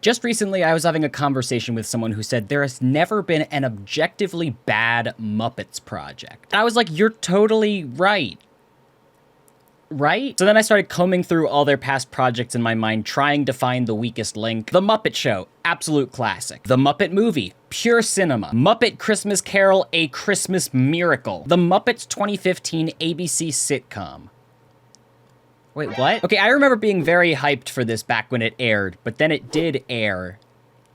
Just recently, I was having a conversation with someone who said there has never been an objectively bad Muppets project. And I was like, you're totally right. Right? So then I started combing through all their past projects in my mind, trying to find the weakest link. The Muppet Show, absolute classic. The Muppet Movie, pure cinema. Muppet Christmas Carol, a Christmas miracle. The Muppets 2015 ABC sitcom. Wait, what? Okay, I remember being very hyped for this back when it aired, but then it did air.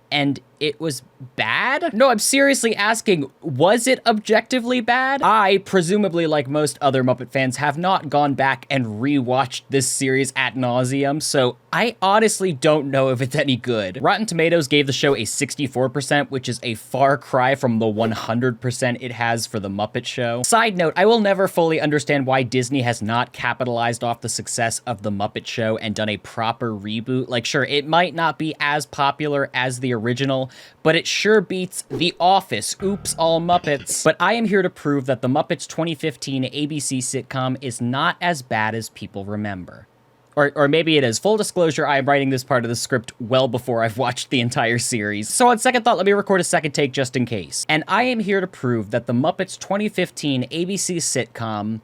And it was bad? No, I'm seriously asking, was it objectively bad? I, presumably like most other Muppet fans, have not gone back and rewatched this series ad nauseum, so I honestly don't know if it's any good. Rotten Tomatoes gave the show a 64%, which is a far cry from the 100% it has for The Muppet Show. Side note, I will never fully understand why Disney has not capitalized off the success of The Muppet Show and done a proper reboot. Like, sure, it might not be as popular as the original, but it sure beats The Office, oops, all Muppets. But I am here to prove that the Muppets 2015 ABC sitcom is not as bad as people remember. Or maybe it is. Full disclosure, I am writing this part of the script well before I've watched the entire series. So on second thought, let me record a second take just in case. And I am here to prove that the Muppets 2015 ABC sitcom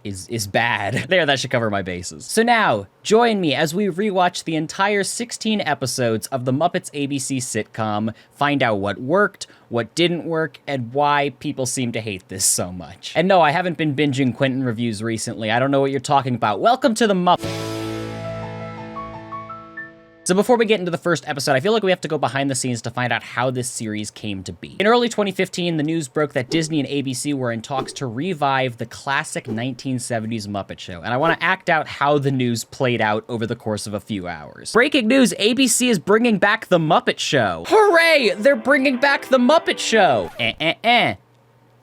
is bad. There, that should cover my bases. So now, join me as we rewatch the entire 16 episodes of the Muppets ABC sitcom, find out what worked, what didn't work, and why people seem to hate this so much. And no, I haven't been binging Quentin reviews recently. I don't know what you're talking about. Welcome to the Muppets. So before we get into the first episode, I feel like we have to go behind the scenes to find out how this series came to be. In early 2015, the news broke that Disney and ABC were in talks to revive the classic 1970s Muppet Show, and I want to act out how the news played out over the course of a few hours. Breaking news, ABC is bringing back the Muppet Show. Hooray! They're bringing back the Muppet Show!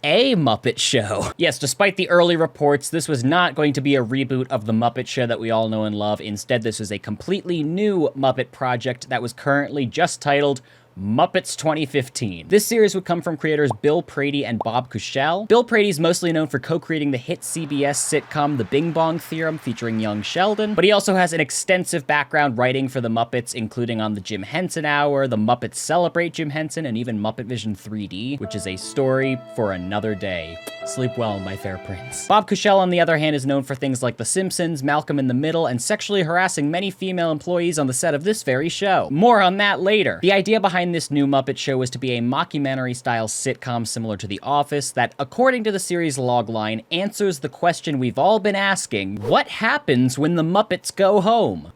A Muppet Show. Yes, despite the early reports, this was not going to be a reboot of the Muppet Show that we all know and love. Instead, this was a completely new Muppet project that was currently just titled Muppets 2015. This series would come from creators Bill Prady and Bob Cushell. Bill Prady's mostly known for co-creating the hit CBS sitcom The Bing Bong Theorem featuring young Sheldon, but he also has an extensive background writing for the Muppets, including on The Jim Henson Hour, The Muppets Celebrate Jim Henson, and even Muppet Vision 3D, which is a story for another day. Sleep well, my fair prince. Bob Cushell, on the other hand, is known for things like The Simpsons, Malcolm in the Middle, and sexually harassing many female employees on the set of this very show. More on that later. The idea behind this new Muppet Show was to be a mockumentary-style sitcom similar to The Office that, according to the series logline, answers the question we've all been asking: what happens when the Muppets go home?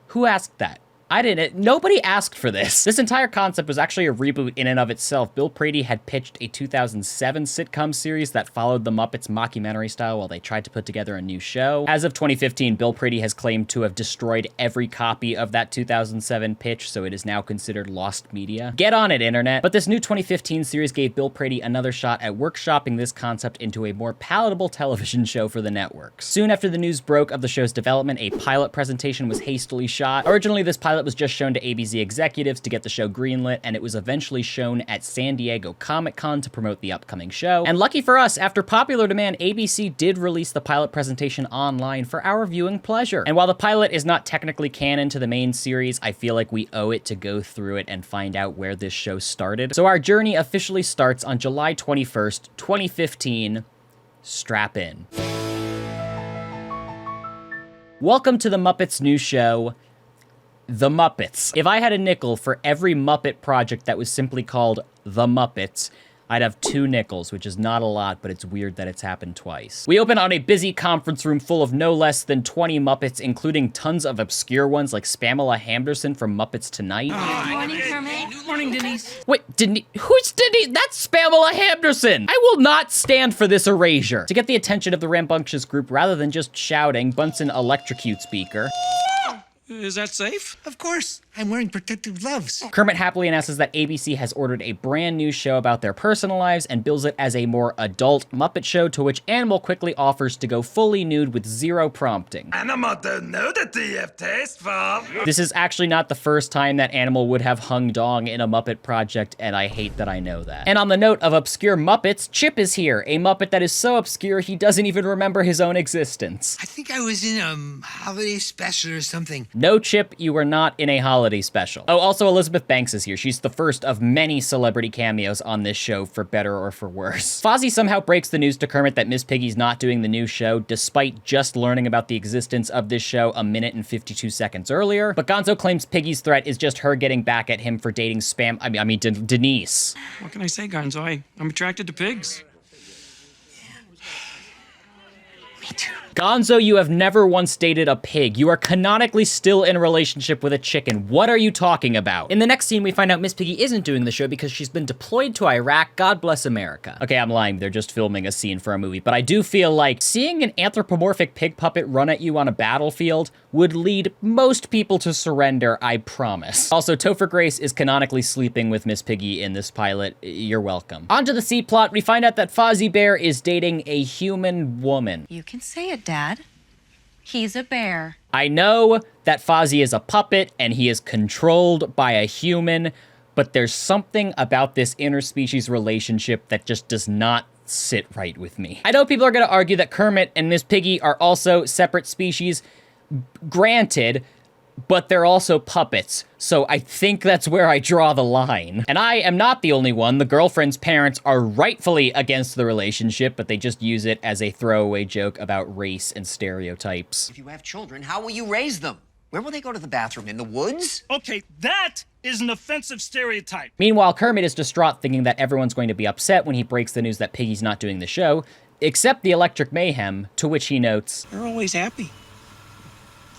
Who asked that? I didn't. Nobody asked for this. This entire concept was actually a reboot in and of itself. Bill Prady had pitched a 2007 sitcom series that followed the Muppets mockumentary style while they tried to put together a new show. As of 2015, Bill Prady has claimed to have destroyed every copy of that 2007 pitch, so it is now considered lost media. Get on it, internet. But this new 2015 series gave Bill Prady another shot at workshopping this concept into a more palatable television show for the network. Soon after the news broke of the show's development, a pilot presentation was hastily shot. Originally, this pilot was just shown to ABC executives to get the show greenlit, and it was eventually shown at San Diego Comic-Con to promote the upcoming show. And lucky for us, after popular demand, ABC did release the pilot presentation online for our viewing pleasure. And while the pilot is not technically canon to the main series, I feel like we owe it to go through it and find out where this show started. So our journey officially starts on July 21st, 2015. Strap in. Welcome to the Muppets new show, The Muppets. If I had a nickel for every Muppet project that was simply called The Muppets, I'd have 2 nickels, which is not a lot, but it's weird that it's happened twice. We open on a busy conference room full of no less than 20 Muppets, including tons of obscure ones like Spamela Hamderson from Muppets Tonight. Good morning, Kermit. Good morning, Denise. Wait, who's Denise? That's Spamela Hamderson! I will not stand for this erasure. To get the attention of the rambunctious group, rather than just shouting, Bunsen electrocutes Beaker. Is that safe? Of course. I'm wearing protective gloves. Kermit happily announces that ABC has ordered a brand new show about their personal lives and bills it as a more adult Muppet show, to which Animal quickly offers to go fully nude with zero prompting. Animal don't know that they have taste for. This is actually not the first time that Animal would have hung dong in a Muppet project, and I hate that I know that. And on the note of obscure Muppets, Chip is here, a Muppet that is so obscure he doesn't even remember his own existence. I think I was in a holiday special or something. No, Chip, you were not in a holiday holiday special. Oh, also Elizabeth Banks is here. She's the first of many celebrity cameos on this show, for better or for worse. Fozzie somehow breaks the news to Kermit that Miss Piggy's not doing the new show, despite just learning about the existence of this show a minute and 52 seconds earlier. But Gonzo claims Piggy's threat is just her getting back at him for dating Denise. What can I say, Gonzo? I'm attracted to pigs. Me too. Gonzo, you have never once dated a pig. You are canonically still in a relationship with a chicken. What are you talking about? In the next scene, we find out Miss Piggy isn't doing the show because she's been deployed to Iraq. God bless America. Okay, I'm lying. They're just filming a scene for a movie. But I do feel like seeing an anthropomorphic pig puppet run at you on a battlefield would lead most people to surrender, I promise. Also, Topher Grace is canonically sleeping with Miss Piggy in this pilot. You're welcome. On to the C plot, we find out that Fozzie Bear is dating a human woman. You can say it, Dad. He's a bear. I know that Fozzie is a puppet and he is controlled by a human, but there's something about this interspecies relationship that just does not sit right with me. I know people are gonna argue that Kermit and Miss Piggy are also separate species, granted, but they're also puppets, so I think that's where I draw the line. And I am not the only one. The girlfriend's parents are rightfully against the relationship, but they just use it as a throwaway joke about race and stereotypes. If you have children, how will you raise them? Where will they go to the bathroom? In the woods? Okay, that is an offensive stereotype. Meanwhile, Kermit is distraught, thinking that everyone's going to be upset when he breaks the news that Piggy's not doing the show, except the Electric Mayhem, to which he notes, They're always happy.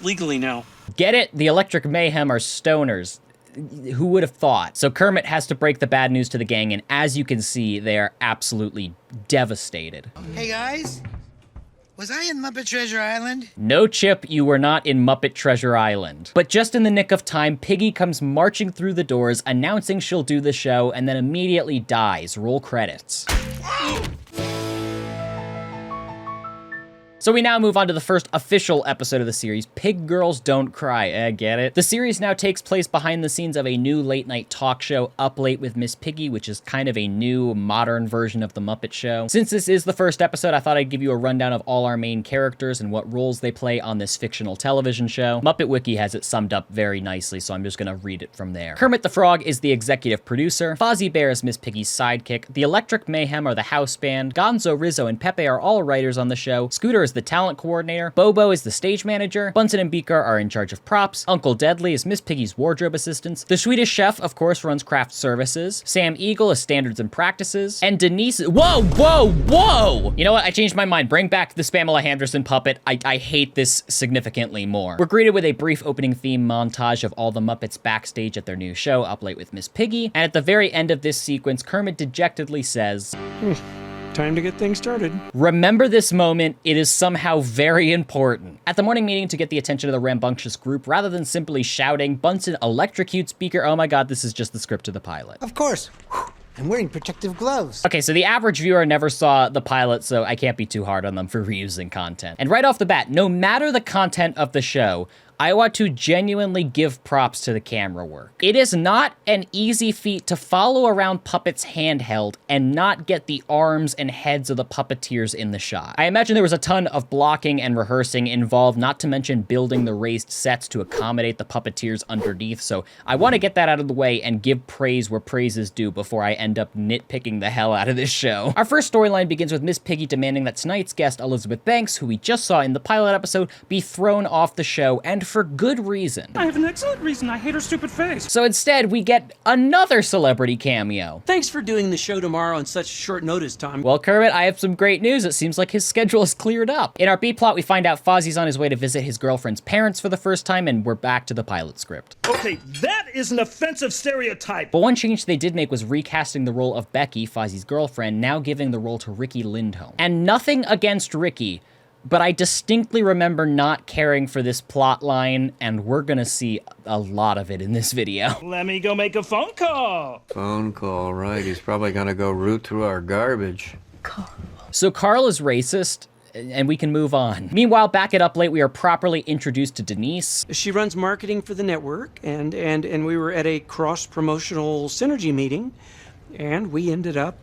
Legally now. get it? The Electric Mayhem are stoners. Who would have thought? So Kermit has to break the bad news to the gang, and as you can see, they are absolutely devastated. Hey, guys. Was I in Muppet Treasure Island? No, Chip, you were not in Muppet Treasure Island. But just in the nick of time, Piggy comes marching through the doors, announcing she'll do the show, and then immediately dies. Roll credits. So we now move on to the first official episode of the series, Pig Girls Don't Cry. Get it? The series now takes place behind the scenes of a new late-night talk show, Up Late with Miss Piggy, which is kind of a new, modern version of The Muppet Show. Since this is the first episode, I thought I'd give you a rundown of all our main characters and what roles they play on this fictional television show. Muppet Wiki has it summed up very nicely, so I'm just gonna read it from there. Kermit the Frog is the executive producer. Fozzie Bear is Miss Piggy's sidekick. The Electric Mayhem are the house band. Gonzo, Rizzo, and Pepe are all writers on the show. Scooter is the talent coordinator. Bobo is the stage manager. Bunsen and Beaker are in charge of props. Uncle Deadly is Miss Piggy's wardrobe assistants. The Swedish Chef, of course, runs craft services. Sam Eagle is standards and practices. And Denise, whoa! You know what? I changed my mind. Bring back the Pamela Anderson puppet. I hate this significantly more. We're greeted with a brief opening theme montage of all the Muppets backstage at their new show, Up Late with Miss Piggy. And at the very end of this sequence, Kermit dejectedly says, Time to get things started. remember this moment, it is somehow very important. At the morning meeting, to get the attention of the rambunctious group, rather than simply shouting, Bunsen electrocutes Beaker. Oh my god, this is just the script of the pilot. Of course. I'm wearing protective gloves. Okay, so the average viewer never saw the pilot, so I can't be too hard on them for reusing content. And right off the bat, no matter the content of the show, I want to genuinely give props to the camera work. It is not an easy feat to follow around puppets handheld and not get the arms and heads of the puppeteers in the shot. I imagine there was a ton of blocking and rehearsing involved, not to mention building the raised sets to accommodate the puppeteers underneath, so I want to get that out of the way and give praise where praise is due before I end up nitpicking the hell out of this show. Our first storyline begins with Miss Piggy demanding that tonight's guest, Elizabeth Banks, who we just saw in the pilot episode, be thrown off the show, and for good reason. I have an excellent reason. I hate her stupid face. So instead, we get another celebrity cameo. Thanks for doing the show tomorrow on such short notice, Tom. Well, Kermit, I have some great news. It seems like his schedule is cleared up. In our B-plot, we find out Fozzie's on his way to visit his girlfriend's parents for the first time, and we're back to the pilot script. Okay, that is an offensive stereotype. But one change they did make was recasting the role of Becky, Fozzie's girlfriend, now giving the role to Ricky Lindholm. And nothing against Ricky, but I distinctly remember not caring for this plot line, and we're gonna see a lot of it in this video. Let me go make a phone call. Phone call, right. He's probably gonna go root through our garbage. So Carl is racist, and we can move on. Meanwhile, back at Up Late, we are properly introduced to Denise. She runs marketing for the network, and we were at a cross-promotional synergy meeting, and we ended up,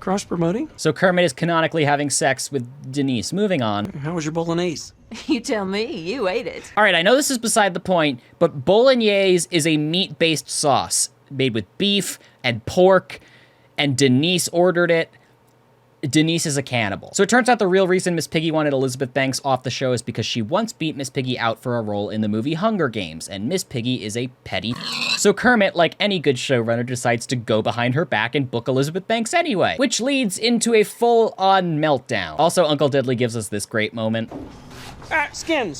cross-promoting. So Kermit is canonically having sex with Denise. Moving on. How was your bolognese? You tell me, you ate it. All right, I know this is beside the point, but bolognese is a meat-based sauce made with beef and pork, and Denise ordered it. Denise is a cannibal. So it turns out the real reason Miss Piggy wanted Elizabeth Banks off the show is because she once beat Miss Piggy out for a role in the movie Hunger Games, and Miss Piggy is a petty. So Kermit, like any good showrunner, decides to go behind her back and book Elizabeth Banks anyway, which leads into a full-on meltdown. Also, Uncle Deadly gives us this great moment. Skin.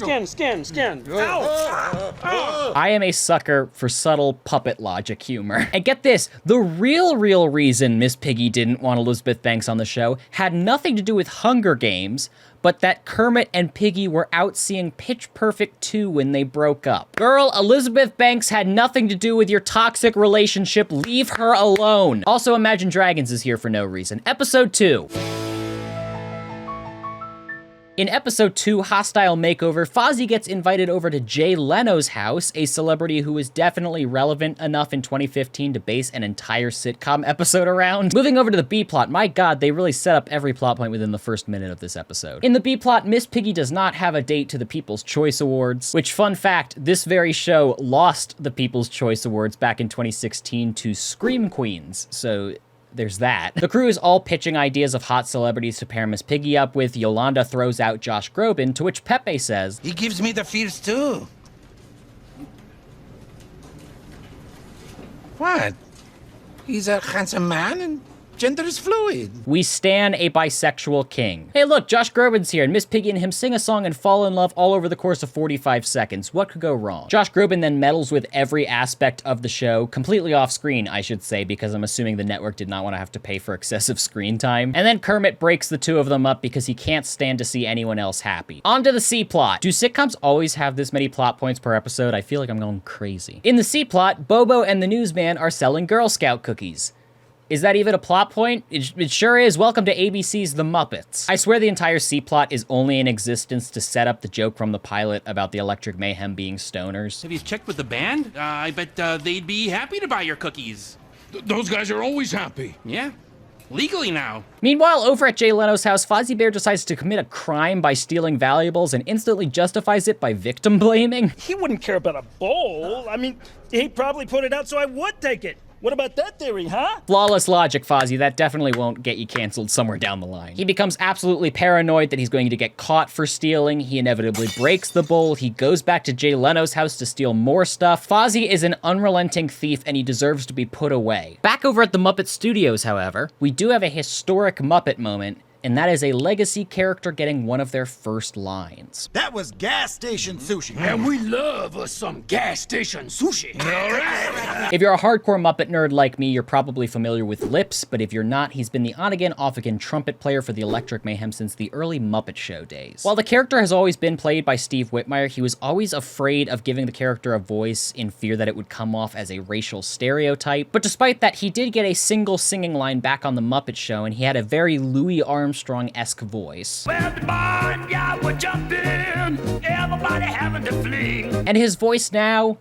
Ow! I am a sucker for subtle puppet logic humor. And get this, the real reason Miss Piggy didn't want Elizabeth Banks on the show had nothing to do with Hunger Games, but that Kermit and Piggy were out seeing Pitch Perfect 2 when they broke up. Girl, Elizabeth Banks had nothing to do with your toxic relationship. Leave her alone. Also, Imagine Dragons is here for no reason. Episode 2. In episode 2, Hostile Makeover, Fozzie gets invited over to Jay Leno's house, a celebrity who was definitely relevant enough in 2015 to base an entire sitcom episode around. Moving over to the B-plot, my god, they really set up every plot point within the first minute of this episode. In the B-plot, Miss Piggy does not have a date to the People's Choice Awards, which, fun fact, this very show lost the People's Choice Awards back in 2016 to Scream Queens, so there's that. The crew is all pitching ideas of hot celebrities to pair Miss Piggy up with. Yolanda throws out Josh Groban, to which Pepe says, He gives me the feels too. What? He's a handsome man and gender is fluid. "We stan a bisexual king." Hey look, Josh Groban's here, and Miss Piggy and him sing a song and fall in love all over the course of 45 seconds. What could go wrong? Josh Groban then meddles with every aspect of the show, completely off screen, I should say, because I'm assuming the network did not want to have to pay for excessive screen time. And then Kermit breaks the two of them up because he can't stand to see anyone else happy. On to the C-plot. Do sitcoms always have this many plot points per episode? I feel like I'm going crazy. In the C-plot, Bobo and the newsman are selling Girl Scout cookies. Is that even a plot point? It sure is. Welcome to ABC's The Muppets. I swear the entire C-plot is only in existence to set up the joke from the pilot about the Electric Mayhem being stoners. Have you checked with the band? I bet they'd be happy to buy your cookies. Those guys are always happy. Yeah, legally now. Meanwhile, over at Jay Leno's house, Fozzie Bear decides to commit a crime by stealing valuables and instantly justifies it by victim blaming. He wouldn't care about a bowl. I mean, he'd probably put it out so I would take it. What about that theory, huh? Flawless logic, Fozzie. That definitely won't get you canceled somewhere down the line. He becomes absolutely paranoid that he's going to get caught for stealing. He inevitably breaks the bowl. He goes back to Jay Leno's house to steal more stuff. Fozzie is an unrelenting thief, and he deserves to be put away. Back over at the Muppet Studios, however, we do have a historic Muppet moment, and that is a legacy character getting one of their first lines. That was gas station sushi. And we love us some gas station sushi. All right. If you're a hardcore Muppet nerd like me, you're probably familiar with Lips, but if you're not, he's been the on-again, off-again trumpet player for the Electric Mayhem since the early Muppet Show days. While the character has always been played by Steve Whitmire, he was always afraid of giving the character a voice in fear that it would come off as a racial stereotype. But despite that, he did get a single singing line back on the Muppet Show, and he had a very Louis Armstrong-esque voice. Well, the barnyard was jumping, everybody having to fling. And his voice now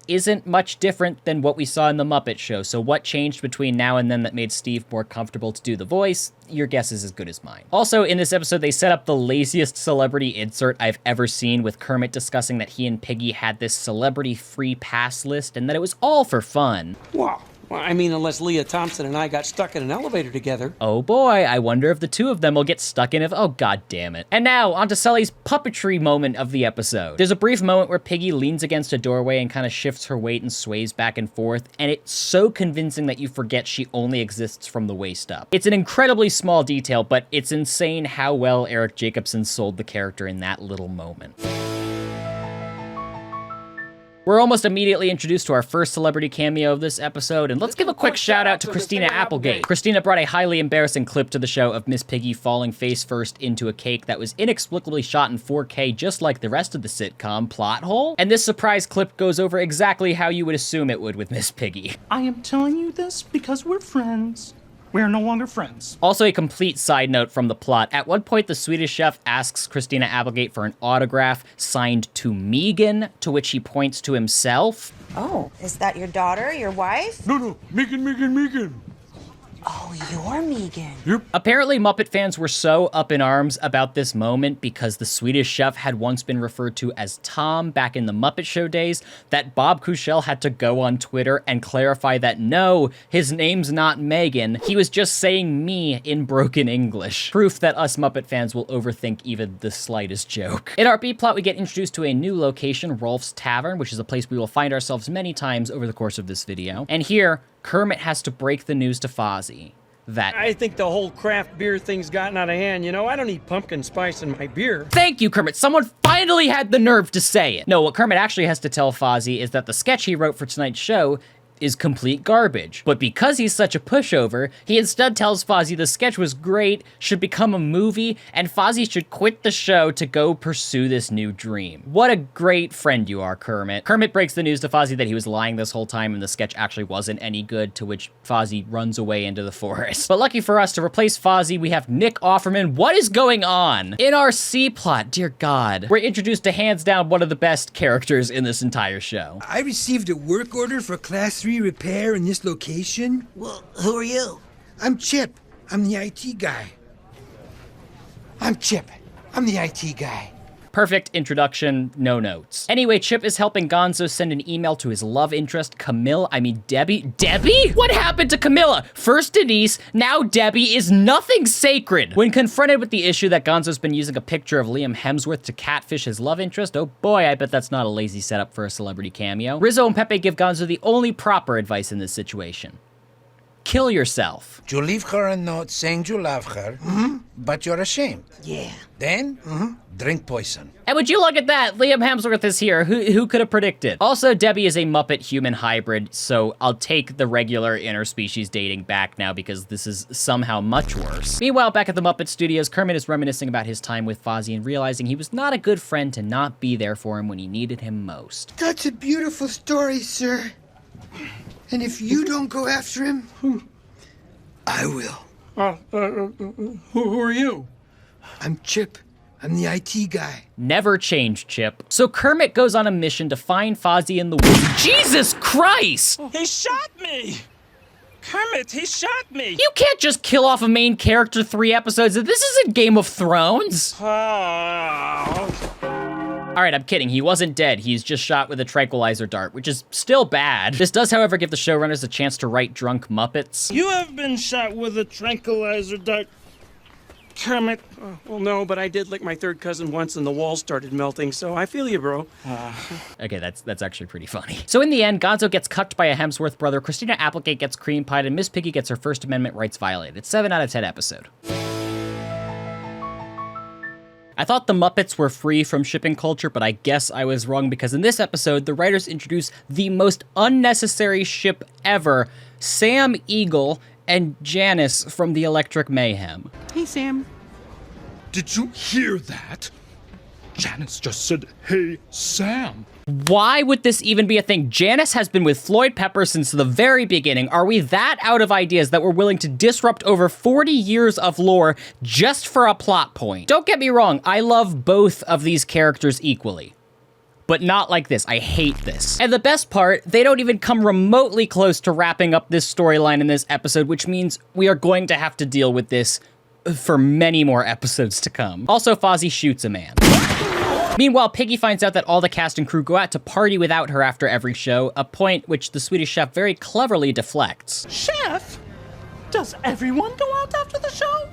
isn't much different than what we saw in the Muppet Show, so what changed between now and then that made Steve more comfortable to do the voice? Your guess is as good as mine. Also, in this episode, they set up the laziest celebrity insert I've ever seen, with Kermit discussing that he and Piggy had this celebrity free pass list and that it was all for fun. Wow. Well, I mean, unless Leah Thompson and I got stuck in an elevator together. Oh boy, I wonder if the two of them will get stuck in oh god damn it. And now, onto Sully's puppetry moment of the episode. There's a brief moment where Piggy leans against a doorway and kind of shifts her weight and sways back and forth, and it's so convincing that you forget she only exists from the waist up. It's an incredibly small detail, but it's insane how well Eric Jacobson sold the character in that little moment. We're almost immediately introduced to our first celebrity cameo of this episode, and let's give a quick shout out to Christina Applegate. Christina brought a highly embarrassing clip to the show of Miss Piggy falling face first into a cake that was inexplicably shot in 4K just like the rest of the sitcom plot hole. And this surprise clip goes over exactly how you would assume it would with Miss Piggy. I am telling you this because we're friends. We're no longer friends. Also, a complete side note from the plot. At one point, the Swedish chef asks Christina Applegate for an autograph signed to Megan, to which he points to himself. Oh, is that your daughter, your wife? No, Megan. Oh, you're Megan. Apparently, Muppet fans were so up in arms about this moment because the Swedish Chef had once been referred to as Tom back in the Muppet Show days that Bob Kuchel had to go on Twitter and clarify that no, his name's not Megan. He was just saying me in broken English. Proof that us Muppet fans will overthink even the slightest joke. In our B-plot, we get introduced to a new location, Rolf's Tavern, which is a place we will find ourselves many times over the course of this video. And here, Kermit has to break the news to Fozzie that I think the whole craft beer thing's gotten out of hand. You know, I don't need pumpkin spice in my beer. Thank you, Kermit. Someone finally had the nerve to say it. No, what Kermit actually has to tell Fozzie is that the sketch he wrote for tonight's show is complete garbage. But because he's such a pushover, he instead tells Fozzie the sketch was great, should become a movie, and Fozzie should quit the show to go pursue this new dream. What a great friend you are, Kermit. Kermit breaks the news to Fozzie that he was lying this whole time and the sketch actually wasn't any good, to which Fozzie runs away into the forest. But lucky for us, to replace Fozzie, we have Nick Offerman. What is going on? In our C-plot, dear God, we're introduced to hands down one of the best characters in this entire show. I received a work order for Class 3 repair in this location. Well, who are you? I'm Chip. I'm the IT guy. I'm Chip. I'm the IT guy. Perfect introduction, no notes. Anyway, Chip is helping Gonzo send an email to his love interest, Debbie? Debbie? What happened to Camilla? First Denise, now Debbie. Is nothing sacred? When confronted with the issue that Gonzo's been using a picture of Liam Hemsworth to catfish his love interest, oh boy, I bet that's not a lazy setup for a celebrity cameo. Rizzo and Pepe give Gonzo the only proper advice in this situation. Kill yourself. You leave her a note saying you love her, but you're ashamed. Yeah. Then, drink poison. And would you look at that? Liam Hemsworth is here. Who could have predicted? Also, Debbie is a Muppet human hybrid, so I'll take the regular interspecies dating back now because this is somehow much worse. Meanwhile, back at the Muppet Studios, Kermit is reminiscing about his time with Fozzie and realizing he was not a good friend to not be there for him when he needed him most. That's a beautiful story, sir. And if you don't go after him, I will. Who are you? I'm Chip. I'm the IT guy. Never change, Chip. So Kermit goes on a mission to find Fozzie in the woods. Jesus Christ! He shot me! Kermit, he shot me! You can't just kill off a main character 3 episodes. This isn't Game of Thrones. All right, I'm kidding. He wasn't dead. He's just shot with a tranquilizer dart, which is still bad. This does, however, give the showrunners a chance to write drunk Muppets. You have been shot with a tranquilizer dart, Kermit. Well, no, but I did lick my third cousin once and the walls started melting, so I feel you, bro. Okay, that's actually pretty funny. So in the end, Gonzo gets cucked by a Hemsworth brother, Christina Applegate gets cream pied, and Miss Piggy gets her First Amendment rights violated. 7 out of 10 episode. I thought the Muppets were free from shipping culture, but I guess I was wrong because in this episode, the writers introduce the most unnecessary ship ever, Sam Eagle and Janice from the Electric Mayhem. Hey, Sam. Did you hear that? Janice just said, "Hey, Sam." Why would this even be a thing? Janice has been with Floyd Pepper since the very beginning. Are we that out of ideas that we're willing to disrupt over 40 years of lore just for a plot point? Don't get me wrong, I love both of these characters equally. But not like this. I hate this. And the best part, they don't even come remotely close to wrapping up this storyline in this episode, which means we are going to have to deal with this for many more episodes to come. Also, Fozzie shoots a man. Meanwhile, Piggy finds out that all the cast and crew go out to party without her after every show, a point which the Swedish Chef very cleverly deflects. Chef? Does everyone go out after the show?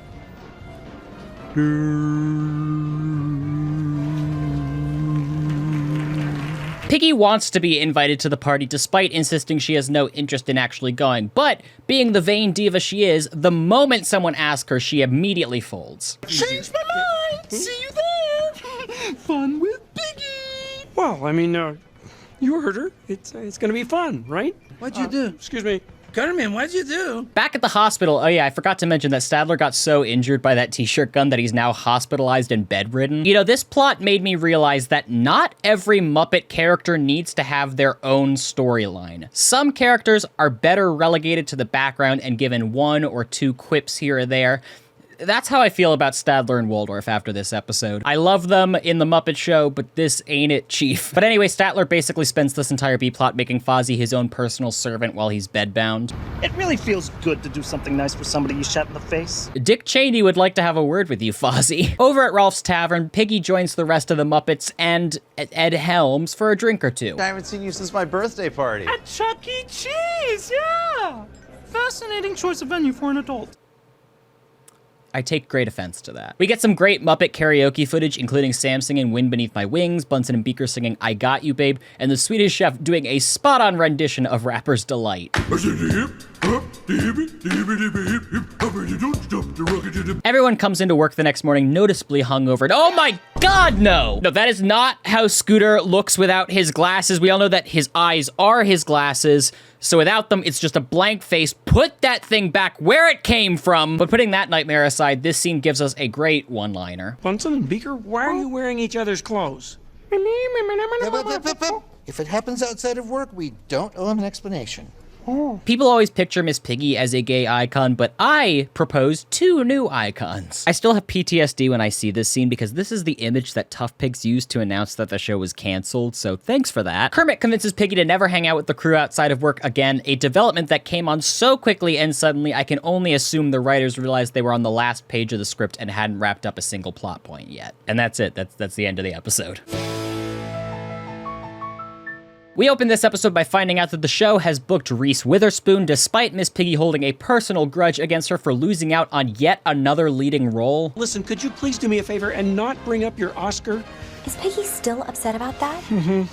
Piggy wants to be invited to the party despite insisting she has no interest in actually going, but being the vain diva she is, the moment someone asks her, she immediately folds. Change my mind! See you there! Fun with Piggy! Well, I mean, you heard her. It's gonna be fun, right? What'd you do? Excuse me. Carmen, what'd you do? Back at the hospital, oh yeah, I forgot to mention that Stadler got so injured by that t-shirt gun that he's now hospitalized and bedridden. You know, this plot made me realize that not every Muppet character needs to have their own storyline. Some characters are better relegated to the background and given 1 or 2 quips here or there. That's how I feel about Stadler and Waldorf after this episode. I love them in The Muppet Show, but this ain't it, Chief. But anyway, Statler basically spends this entire B-plot making Fozzie his own personal servant while he's bedbound. It really feels good to do something nice for somebody you shot in the face. Dick Cheney would like to have a word with you, Fozzie. Over at Ralph's Tavern, Piggy joins the rest of the Muppets and Ed Helms for a drink or two. I haven't seen you since my birthday party. At Chuck E. Cheese, yeah! Fascinating choice of venue for an adult. I take great offense to that. We get some great Muppet karaoke footage, including Sam singing Wind Beneath My Wings, Bunsen and Beaker singing I Got You, Babe, and the Swedish Chef doing a spot-on rendition of Rapper's Delight. Everyone comes into work the next morning noticeably hungover. And oh my God, no! No, that is not how Scooter looks without his glasses. We all know that his eyes are his glasses, so without them, it's just a blank face. Put that thing back where it came from. But putting that nightmare aside, this scene gives us a great one-liner. Bunsen and Beaker, why are you wearing each other's clothes? If it happens outside of work, we don't owe him an explanation. People always picture Miss Piggy as a gay icon, but I propose 2 new icons. I still have PTSD when I see this scene because this is the image that Tough Pigs used to announce that the show was canceled, so thanks for that. Kermit convinces Piggy to never hang out with the crew outside of work again, a development that came on so quickly and suddenly I can only assume the writers realized they were on the last page of the script and hadn't wrapped up a single plot point yet. And that's it. That's the end of the episode. We open this episode by finding out that the show has booked Reese Witherspoon despite Miss Piggy holding a personal grudge against her for losing out on yet another leading role. Listen, could you please do me a favor and not bring up your Oscar? Is Piggy still upset about that?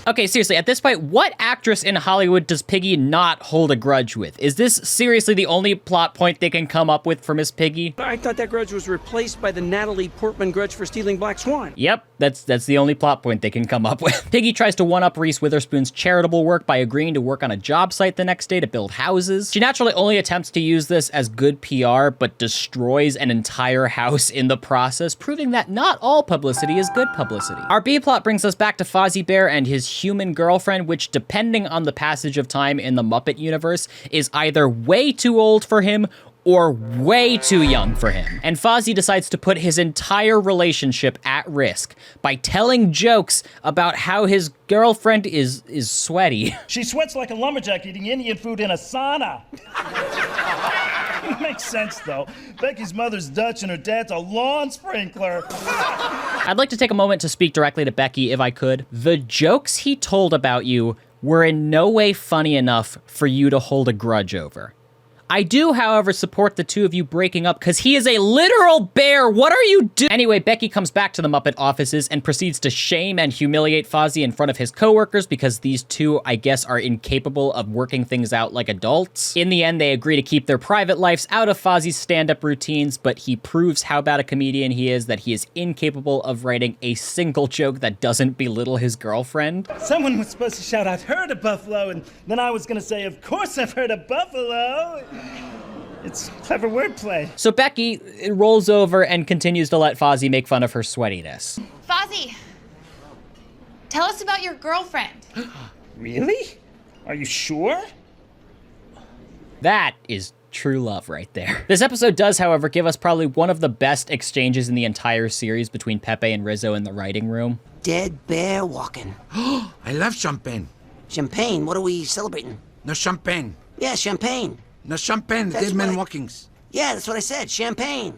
Okay, seriously, at this point, what actress in Hollywood does Piggy not hold a grudge with? Is this seriously the only plot point they can come up with for Miss Piggy? I thought that grudge was replaced by the Natalie Portman grudge for stealing Black Swan. Yep, that's the only plot point they can come up with. Piggy tries to one-up Reese Witherspoon's charitable work by agreeing to work on a job site the next day to build houses. She naturally only attempts to use this as good PR, but destroys an entire house in the process, proving that not all publicity is good publicity. Our B-plot brings us back to Fozzie Bear and his human girlfriend, which, depending on the passage of time in the Muppet universe, is either way too old for him or way too young for him. And Fozzie decides to put his entire relationship at risk by telling jokes about how his girlfriend is sweaty. She sweats like a lumberjack eating Indian food in a sauna. Makes sense, though. Becky's mother's Dutch and her dad's a lawn sprinkler. I'd like to take a moment to speak directly to Becky, if I could. The jokes he told about you were in no way funny enough for you to hold a grudge over. I do, however, support the two of you breaking up because he is a literal bear. What are you doing? Anyway, Becky comes back to the Muppet offices and proceeds to shame and humiliate Fozzie in front of his coworkers because these two, I guess, are incapable of working things out like adults. In the end, they agree to keep their private lives out of Fozzie's stand-up routines, but he proves how bad a comedian he is, that he is incapable of writing a single joke that doesn't belittle his girlfriend. Someone was supposed to shout, "I've heard of Buffalo," and then I was gonna say, "Of course I've heard of Buffalo." It's clever wordplay. So Becky rolls over and continues to let Fozzie make fun of her sweatiness. Fozzie, tell us about your girlfriend. Really? Are you sure? That is true love right there. This episode does, however, give us probably one of the best exchanges in the entire series between Pepe and Rizzo in the writing room. Dead bear walking. I love champagne. Champagne? What are we celebrating? No champagne. Yeah, champagne. No champagne, That's dead man what I- walkings. Yeah, that's what I said. Champagne.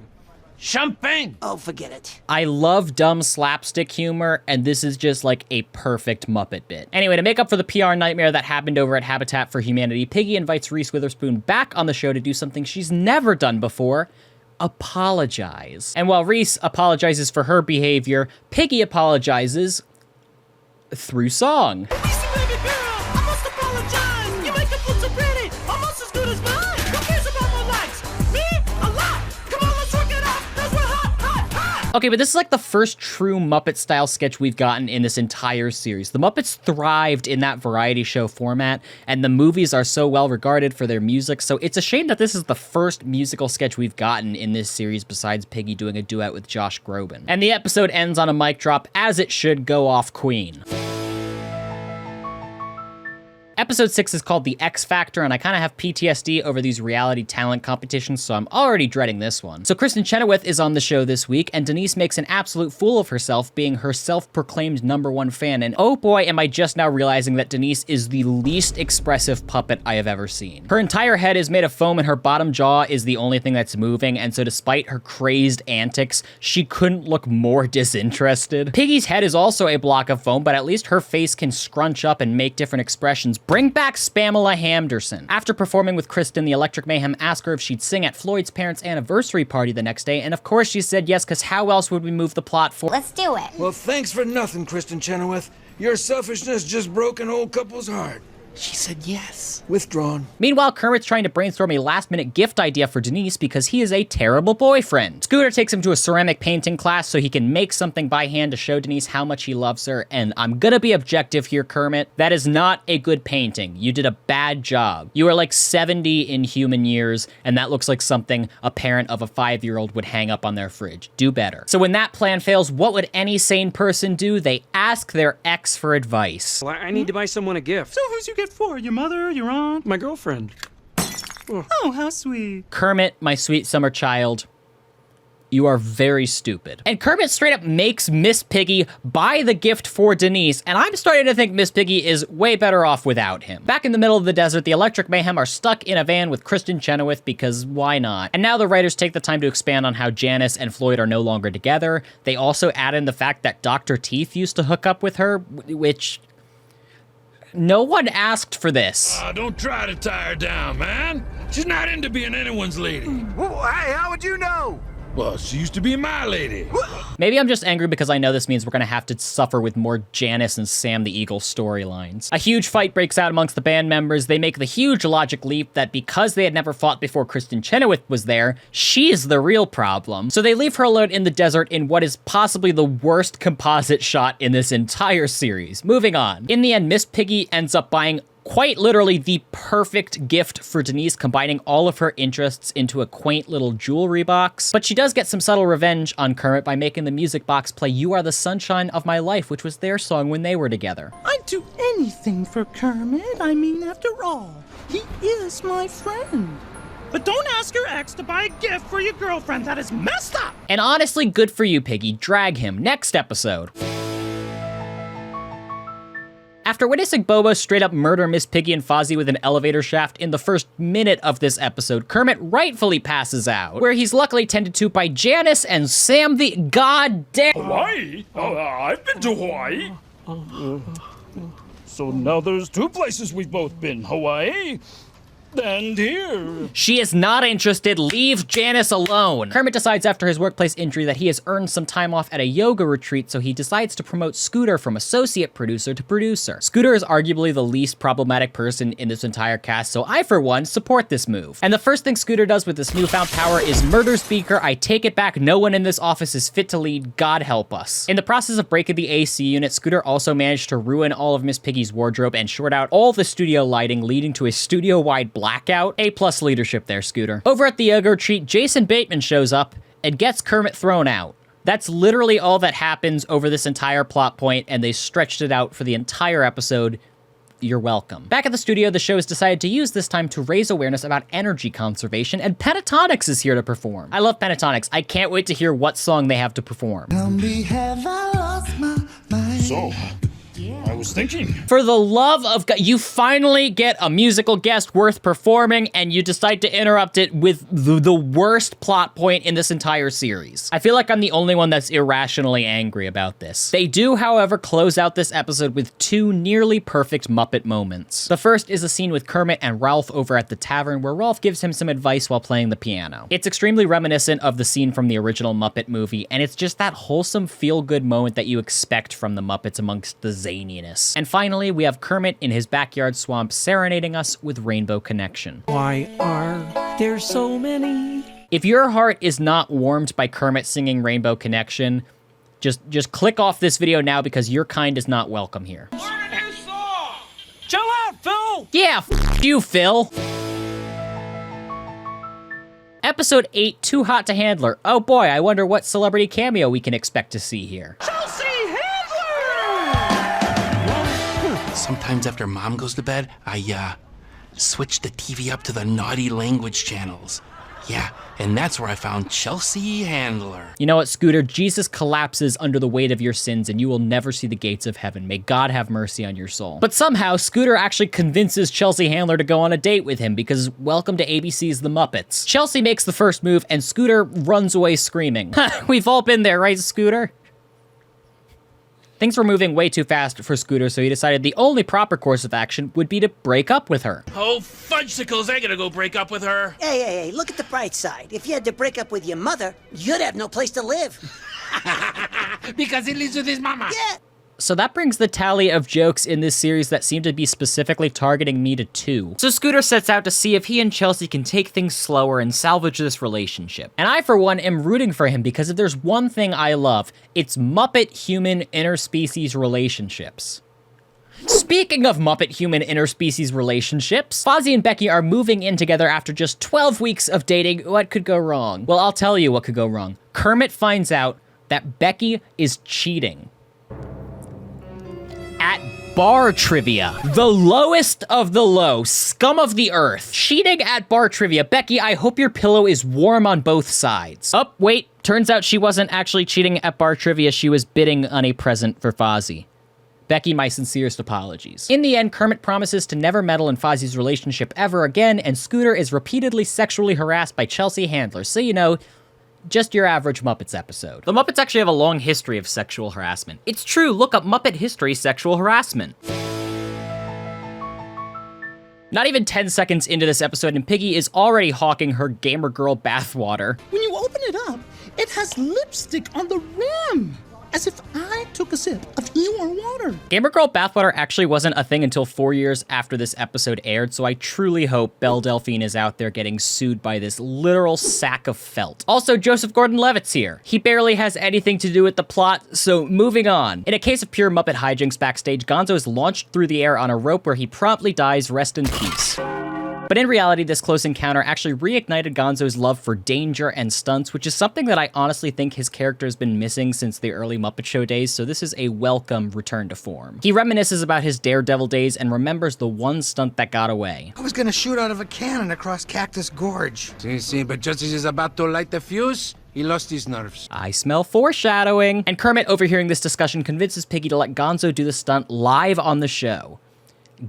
Champagne! Oh, forget it. I love dumb slapstick humor, and this is just like a perfect Muppet bit. Anyway, to make up for the PR nightmare that happened over at Habitat for Humanity, Piggy invites Reese Witherspoon back on the show to do something she's never done before: apologize. And while Reese apologizes for her behavior, Piggy apologizes through song. Okay, but this is like the first true Muppet-style sketch we've gotten in this entire series. The Muppets thrived in that variety show format, and the movies are so well regarded for their music, so it's a shame that this is the first musical sketch we've gotten in this series besides Piggy doing a duet with Josh Groban. And the episode ends on a mic drop, as it should go off Queen. Episode 6 is called The X Factor, and I kind of have PTSD over these reality talent competitions, so I'm already dreading this one. So Kristen Chenoweth is on the show this week, and Denise makes an absolute fool of herself, being her self-proclaimed #1 fan, and oh boy, am I just now realizing that Denise is the least expressive puppet I have ever seen. Her entire head is made of foam, and her bottom jaw is the only thing that's moving, and so despite her crazed antics, she couldn't look more disinterested. Piggy's head is also a block of foam, but at least her face can scrunch up and make different expressions. Bring back Spamela Hamderson. After performing with Kristen, the Electric Mayhem asked her if she'd sing at Floyd's parents' anniversary party the next day, and of course she said yes, because how else would we move the plot forward? Let's do it. Well, thanks for nothing, Kristen Chenoweth. Your selfishness just broke an old couple's heart. She said yes. Withdrawn. Meanwhile, Kermit's trying to brainstorm a last-minute gift idea for Denise because he is a terrible boyfriend. Scooter takes him to a ceramic painting class so he can make something by hand to show Denise how much he loves her, and I'm gonna be objective here, Kermit. That is not a good painting. You did a bad job. You are like 70 in human years, and that looks like something a parent of a 5-year-old would hang up on their fridge. Do better. So when that plan fails, what would any sane person do? They ask their ex for advice. Well, I need to buy someone a gift. So who's you get for? Your mother? Your aunt? My girlfriend. Oh, how sweet. Kermit, my sweet summer child, you are very stupid. And Kermit straight up makes Miss Piggy buy the gift for Denise, and I'm starting to think Miss Piggy is way better off without him. Back in the middle of the desert, the Electric Mayhem are stuck in a van with Kristen Chenoweth because why not? And now the writers take the time to expand on how Janice and Floyd are no longer together. They also add in the fact that Dr. Teeth used to hook up with her, which... no one asked for this. Don't try to tie her down, man. She's not into being anyone's lady. Well, hey, how would you know? Well, she used to be my lady. Maybe I'm just angry because I know this means we're gonna have to suffer with more Janice and Sam the Eagle storylines. A huge fight breaks out amongst the band members. They make the huge logic leap that because they had never fought before Kristen Chenoweth was there, she's the real problem. So they leave her alone in the desert in what is possibly the worst composite shot in this entire series. Moving on. In the end, Miss Piggy ends up buying quite literally the perfect gift for Denise, combining all of her interests into a quaint little jewelry box. But she does get some subtle revenge on Kermit by making the music box play You Are the Sunshine of My Life, which was their song when they were together. I'd do anything for Kermit. I mean, after all, he is my friend. But don't ask your ex to buy a gift for your girlfriend. That is messed up. And honestly, good for you, Piggy. Drag him. Next episode. After witnessing Bobo straight up murder Miss Piggy and Fozzie with an elevator shaft in the first minute of this episode, Kermit rightfully passes out, where he's luckily tended to by Janice and Sam the goddamn... Hawaii? I've been to Hawaii. So now there's 2 places we've both been, Hawaii and here. She is not interested. Leave Janice alone. Kermit decides after his workplace injury that he has earned some time off at a yoga retreat, so he decides to promote Scooter from associate producer to producer. Scooter is arguably the least problematic person in this entire cast, so I, for one, support this move. And the first thing Scooter does with this newfound power is murder Speaker. I take it back. No one in this office is fit to lead. God help us. In the process of breaking the AC unit, Scooter also managed to ruin all of Miss Piggy's wardrobe and short out all the studio lighting, leading to a studio-wide blackout. A+ leadership there, Scooter. Over at the yoga retreat, Jason Bateman shows up and gets Kermit thrown out. That's literally all that happens over this entire plot point, and they stretched it out for the entire episode. You're welcome. Back at the studio, the show has decided to use this time to raise awareness about energy conservation, and Pentatonics is here to perform. I love Pentatonics. I can't wait to hear what song they have to perform. So, I was thinking. For the love of God, you finally get a musical guest worth performing, and you decide to interrupt it with the worst plot point in this entire series. I feel like I'm the only one that's irrationally angry about this. They do, however, close out this episode with 2 nearly perfect Muppet moments. The first is a scene with Kermit and Ralph over at the tavern, where Ralph gives him some advice while playing the piano. It's extremely reminiscent of the scene from the original Muppet movie, and it's just that wholesome, feel-good moment that you expect from the Muppets amongst the zaniness. And finally, we have Kermit in his backyard swamp serenading us with Rainbow Connection. Why are there so many? If your heart is not warmed by Kermit singing Rainbow Connection, just click off this video now because your kind is not welcome here. Chill out, Phil! Yeah, you, Phil. Episode 8, Too Hot to Handler. Oh boy, I wonder what celebrity cameo we can expect to see here. sometimes after Mom goes to bed, I switch the TV up to the naughty language channels. Yeah, and that's where I found Chelsea Handler. You know what, Scooter? Jesus collapses under the weight of your sins and you will never see the gates of heaven. May God have mercy on your soul. But somehow, Scooter actually convinces Chelsea Handler to go on a date with him because welcome to ABC's The Muppets. Chelsea makes the first move and Scooter runs away screaming. We've all been there, right, Scooter? Things were moving way too fast for Scooter, so he decided the only proper course of action would be to break up with her. Oh, fudgesicles, I gotta go break up with her. Hey, look at the bright side. If you had to break up with your mother, you'd have no place to live. Because he lives with his mama. Yeah. So that brings the tally of jokes in this series that seem to be specifically targeting me to 2. So Scooter sets out to see if he and Chelsea can take things slower and salvage this relationship. And I, for one, am rooting for him because if there's one thing I love, it's Muppet-human interspecies relationships. Speaking of Muppet-human interspecies relationships, Fozzie and Becky are moving in together after just 12 weeks of dating. What could go wrong? Well, I'll tell you what could go wrong. Kermit finds out that Becky is cheating. At bar trivia. The lowest of the low, scum of the earth. Cheating at bar trivia. Becky, I hope your pillow is warm on both sides. Oh, wait, turns out she wasn't actually cheating at bar trivia, she was bidding on a present for Fozzie. Becky, my sincerest apologies. In the end, Kermit promises to never meddle in Fozzie's relationship ever again, and Scooter is repeatedly sexually harassed by Chelsea Handler, so you know, just your average Muppets episode. The Muppets actually have a long history of sexual harassment. It's true, look up Muppet history sexual harassment. Not even 10 seconds into this episode and Piggy is already hawking her gamer girl bathwater. When you open it up, it has lipstick on the rim. As if I took a sip of your water. Gamer Girl bathwater actually wasn't a thing until 4 years after this episode aired, so I truly hope Belle Delphine is out there getting sued by this literal sack of felt. Also, Joseph Gordon-Levitt's here. He barely has anything to do with the plot, so moving on. In a case of pure Muppet hijinks backstage, Gonzo is launched through the air on a rope where he promptly dies, rest in peace. But in reality, this close encounter actually reignited Gonzo's love for danger and stunts, which is something that I honestly think his character has been missing since the early Muppet Show days, so this is a welcome return to form. He reminisces about his Daredevil days and remembers the one stunt that got away. I was gonna shoot out of a cannon across Cactus Gorge. See, but just as he's about to light the fuse, he lost his nerves. I smell foreshadowing. And Kermit, overhearing this discussion, convinces Piggy to let Gonzo do the stunt live on the show,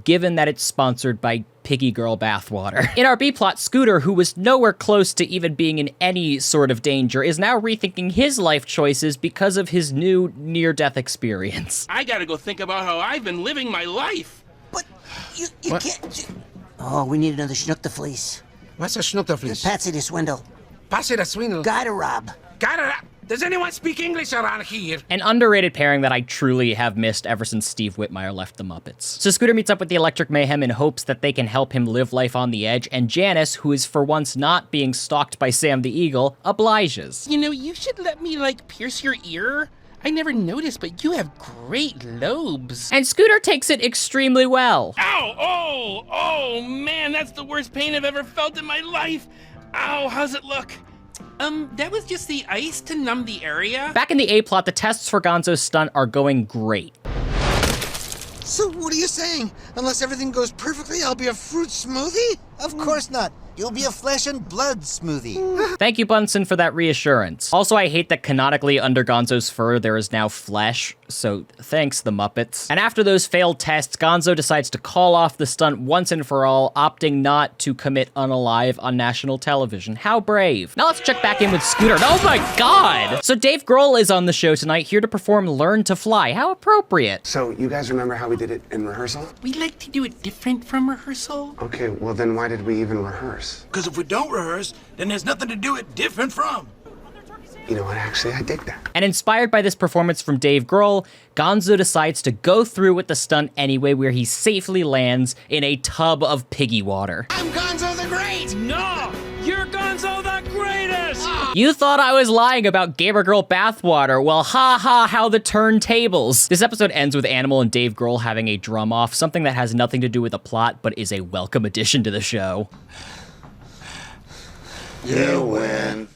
given that it's sponsored by Piggy Girl bathwater. In our B-plot, Scooter, who was nowhere close to even being in any sort of danger, is now rethinking his life choices because of his new near-death experience. I gotta go think about how I've been living my life. But you can't... Oh, we need another schnook-the-fleece. What's a schnook-the-fleece? Patsy the swindle. Patsy the swindle? Guy to rob. Guy to rob? Does anyone speak English around here? An underrated pairing that I truly have missed ever since Steve Whitmire left the Muppets. So Scooter meets up with the Electric Mayhem in hopes that they can help him live life on the edge, and Janice, who is for once not being stalked by Sam the Eagle, obliges. You know, you should let me, pierce your ear. I never noticed, but you have great lobes. And Scooter takes it extremely well. Ow! Oh, man, that's the worst pain I've ever felt in my life. Ow, how's it look? That was just the ice to numb the area. Back in the A-plot, the tests for Gonzo's stunt are going great. So what are you saying? Unless everything goes perfectly, I'll be a fruit smoothie? Of course not. You'll be a flesh and blood smoothie. Thank you, Bunsen, for that reassurance. Also, I hate that canonically under Gonzo's fur, there is now flesh, so thanks, the Muppets. And after those failed tests, Gonzo decides to call off the stunt once and for all, opting not to commit unalive on national television. How brave. Now let's check back in with Scooter. Oh my god! So Dave Grohl is on the show tonight, here to perform Learn to Fly. How appropriate. So, you guys remember how we did it in rehearsal? We like to do it different from rehearsal. Okay, well then why did we even rehearse? Because if we don't rehearse, then there's nothing to do it different from. You know what, actually, I dig that. And inspired by this performance from Dave Grohl, Gonzo decides to go through with the stunt anyway, where he safely lands in a tub of piggy water. I'm Gonzo the Great! No! You're Gonzo the Greatest! You thought I was lying about Gamer Girl bathwater. Well, ha ha, how the turntables. This episode ends with Animal and Dave Grohl having a drum off, something that has nothing to do with the plot, but is a welcome addition to the show. You win.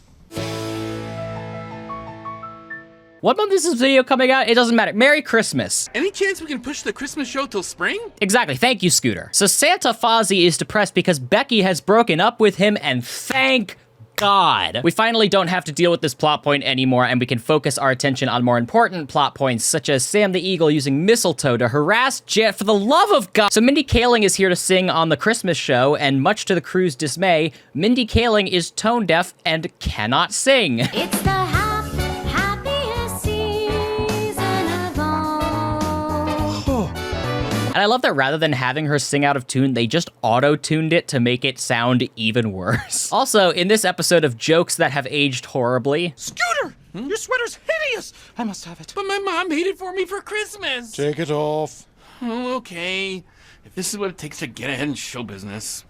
What month is this video coming out? It doesn't matter. Merry Christmas. Any chance we can push the Christmas show till spring? Exactly. Thank you, Scooter. So Santa Fozzie is depressed because Becky has broken up with him, and thank God. We finally don't have to deal with this plot point anymore, and we can focus our attention on more important plot points, such as Sam the Eagle using mistletoe to harass Jet for the love of God. So Mindy Kaling is here to sing on the Christmas show, and much to the crew's dismay, Mindy Kaling is tone deaf and cannot sing. It's the happiest season of all. And I love that rather than having her sing out of tune, they just auto-tuned it to make it sound even worse. Also, in this episode of Jokes That Have Aged Horribly... Scooter! Your sweater's hideous! I must have it. But my mom made it for me for Christmas. Take it off. Oh, okay. If this is what it takes to get ahead in show business.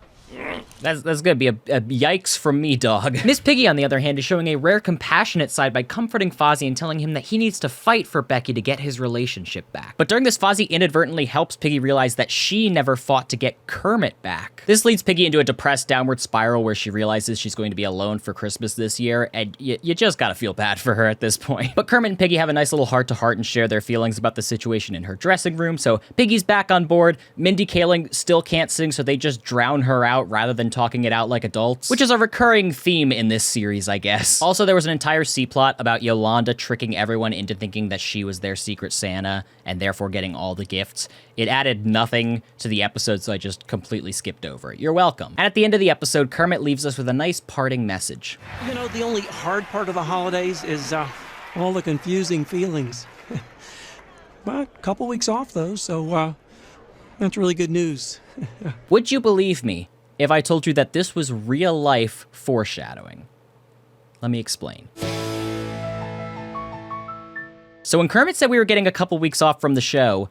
That's gonna be a yikes from me, dog. Miss Piggy, on the other hand, is showing a rare compassionate side by comforting Fozzie and telling him that he needs to fight for Becky to get his relationship back. But during this, Fozzie inadvertently helps Piggy realize that she never fought to get Kermit back. This leads Piggy into a depressed downward spiral where she realizes she's going to be alone for Christmas this year, and you just gotta feel bad for her at this point. But Kermit and Piggy have a nice little heart-to-heart and share their feelings about the situation in her dressing room, so Piggy's back on board. Mindy Kaling still can't sing, so they just drown her out rather than talking it out like adults, which is a recurring theme in this series, I guess. Also, there was an entire C-plot about Yolanda tricking everyone into thinking that she was their secret Santa and therefore getting all the gifts. It added nothing to the episode, so I just completely skipped over it. You're welcome. And at the end of the episode, Kermit leaves us with a nice parting message. You know, the only hard part of the holidays is all the confusing feelings. But a couple weeks off, though, so that's really good news. Would you believe me if I told you that this was real-life foreshadowing? Let me explain. So when Kermit said we were getting a couple weeks off from the show,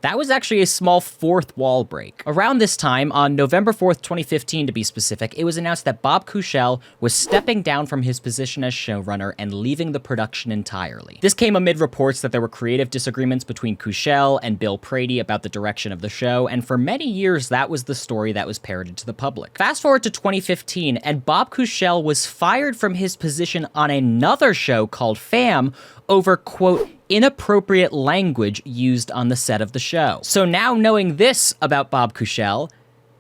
that was actually a small fourth wall break. Around this time, on November 4th, 2015 to be specific, it was announced that Bob Kuchel was stepping down from his position as showrunner and leaving the production entirely. This came amid reports that there were creative disagreements between Kuchel and Bill Prady about the direction of the show, and for many years that was the story that was parroted to the public. Fast forward to 2015, and Bob Kuchel was fired from his position on another show called Fam over, quote, inappropriate language used on the set of the show. So now knowing this about Bob Kuchel,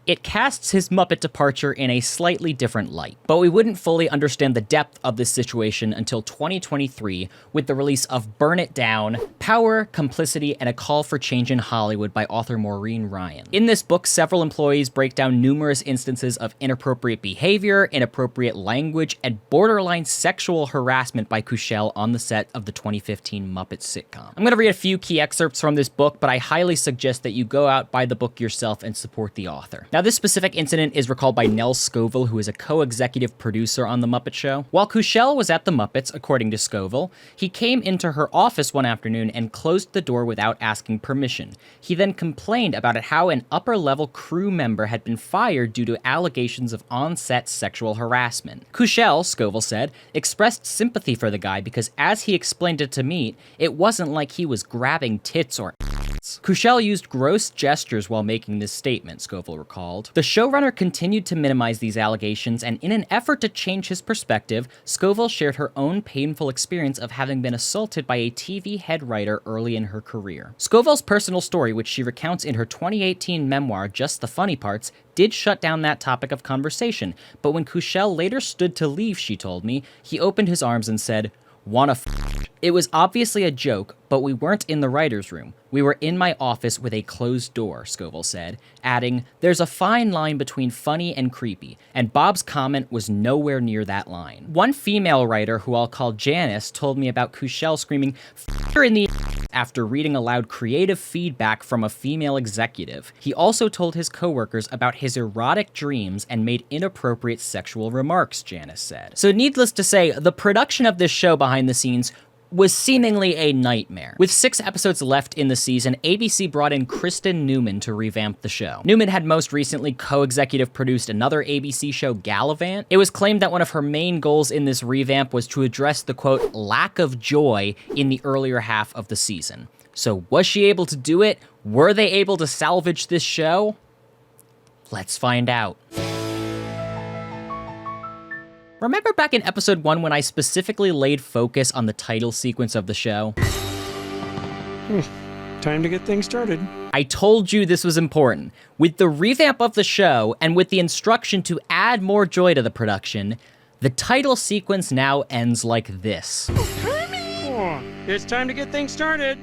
it casts his Muppet departure in a slightly different light. But we wouldn't fully understand the depth of this situation until 2023 with the release of Burn It Down, Power, Complicity, and a Call for Change in Hollywood by author Maureen Ryan. In this book, several employees break down numerous instances of inappropriate behavior, inappropriate language, and borderline sexual harassment by Kuchel on the set of the 2015 Muppet sitcom. I'm gonna read a few key excerpts from this book, but I highly suggest that you go out, buy the book yourself, and support the author. Now, this specific incident is recalled by Nell Scoville, who is a co-executive producer on The Muppet Show. While Kuchel was at The Muppets, according to Scoville, he came into her office one afternoon and closed the door without asking permission. He then complained about how an upper-level crew member had been fired due to allegations of on-set sexual harassment. Kuchel, Scoville said, expressed sympathy for the guy because as he explained it to me, it wasn't like he was grabbing tits or Kuchel used gross gestures while making this statement, Scoville recalled. The showrunner continued to minimize these allegations, and in an effort to change his perspective, Scoville shared her own painful experience of having been assaulted by a TV head writer early in her career. Scoville's personal story, which she recounts in her 2018 memoir, Just the Funny Parts, did shut down that topic of conversation, but when Kuchel later stood to leave, she told me, he opened his arms and said, "Wanna f***?" It was obviously a joke, but we weren't in the writer's room. We were in my office with a closed door, Scoville said, adding, "There's a fine line between funny and creepy, and Bob's comment was nowhere near that line." One female writer, who I'll call Janice, told me about Kuchel screaming, "F*** her in the after reading aloud creative feedback from a female executive. He also told his coworkers about his erotic dreams and made inappropriate sexual remarks, Janice said. So needless to say, the production of this show behind the scenes was seemingly a nightmare. With 6 episodes left in the season, ABC brought in Kristen Newman to revamp the show. Newman had most recently co-executive produced another ABC show, Gallivant. It was claimed that one of her main goals in this revamp was to address the, quote, lack of joy in the earlier half of the season. So was she able to do it? Were they able to salvage this show? Let's find out. Remember back in episode 1 when I specifically laid focus on the title sequence of the show? Time to get things started. I told you this was important. With the revamp of the show, and with the instruction to add more joy to the production, the title sequence now ends like this. Oh, it's time to get things started.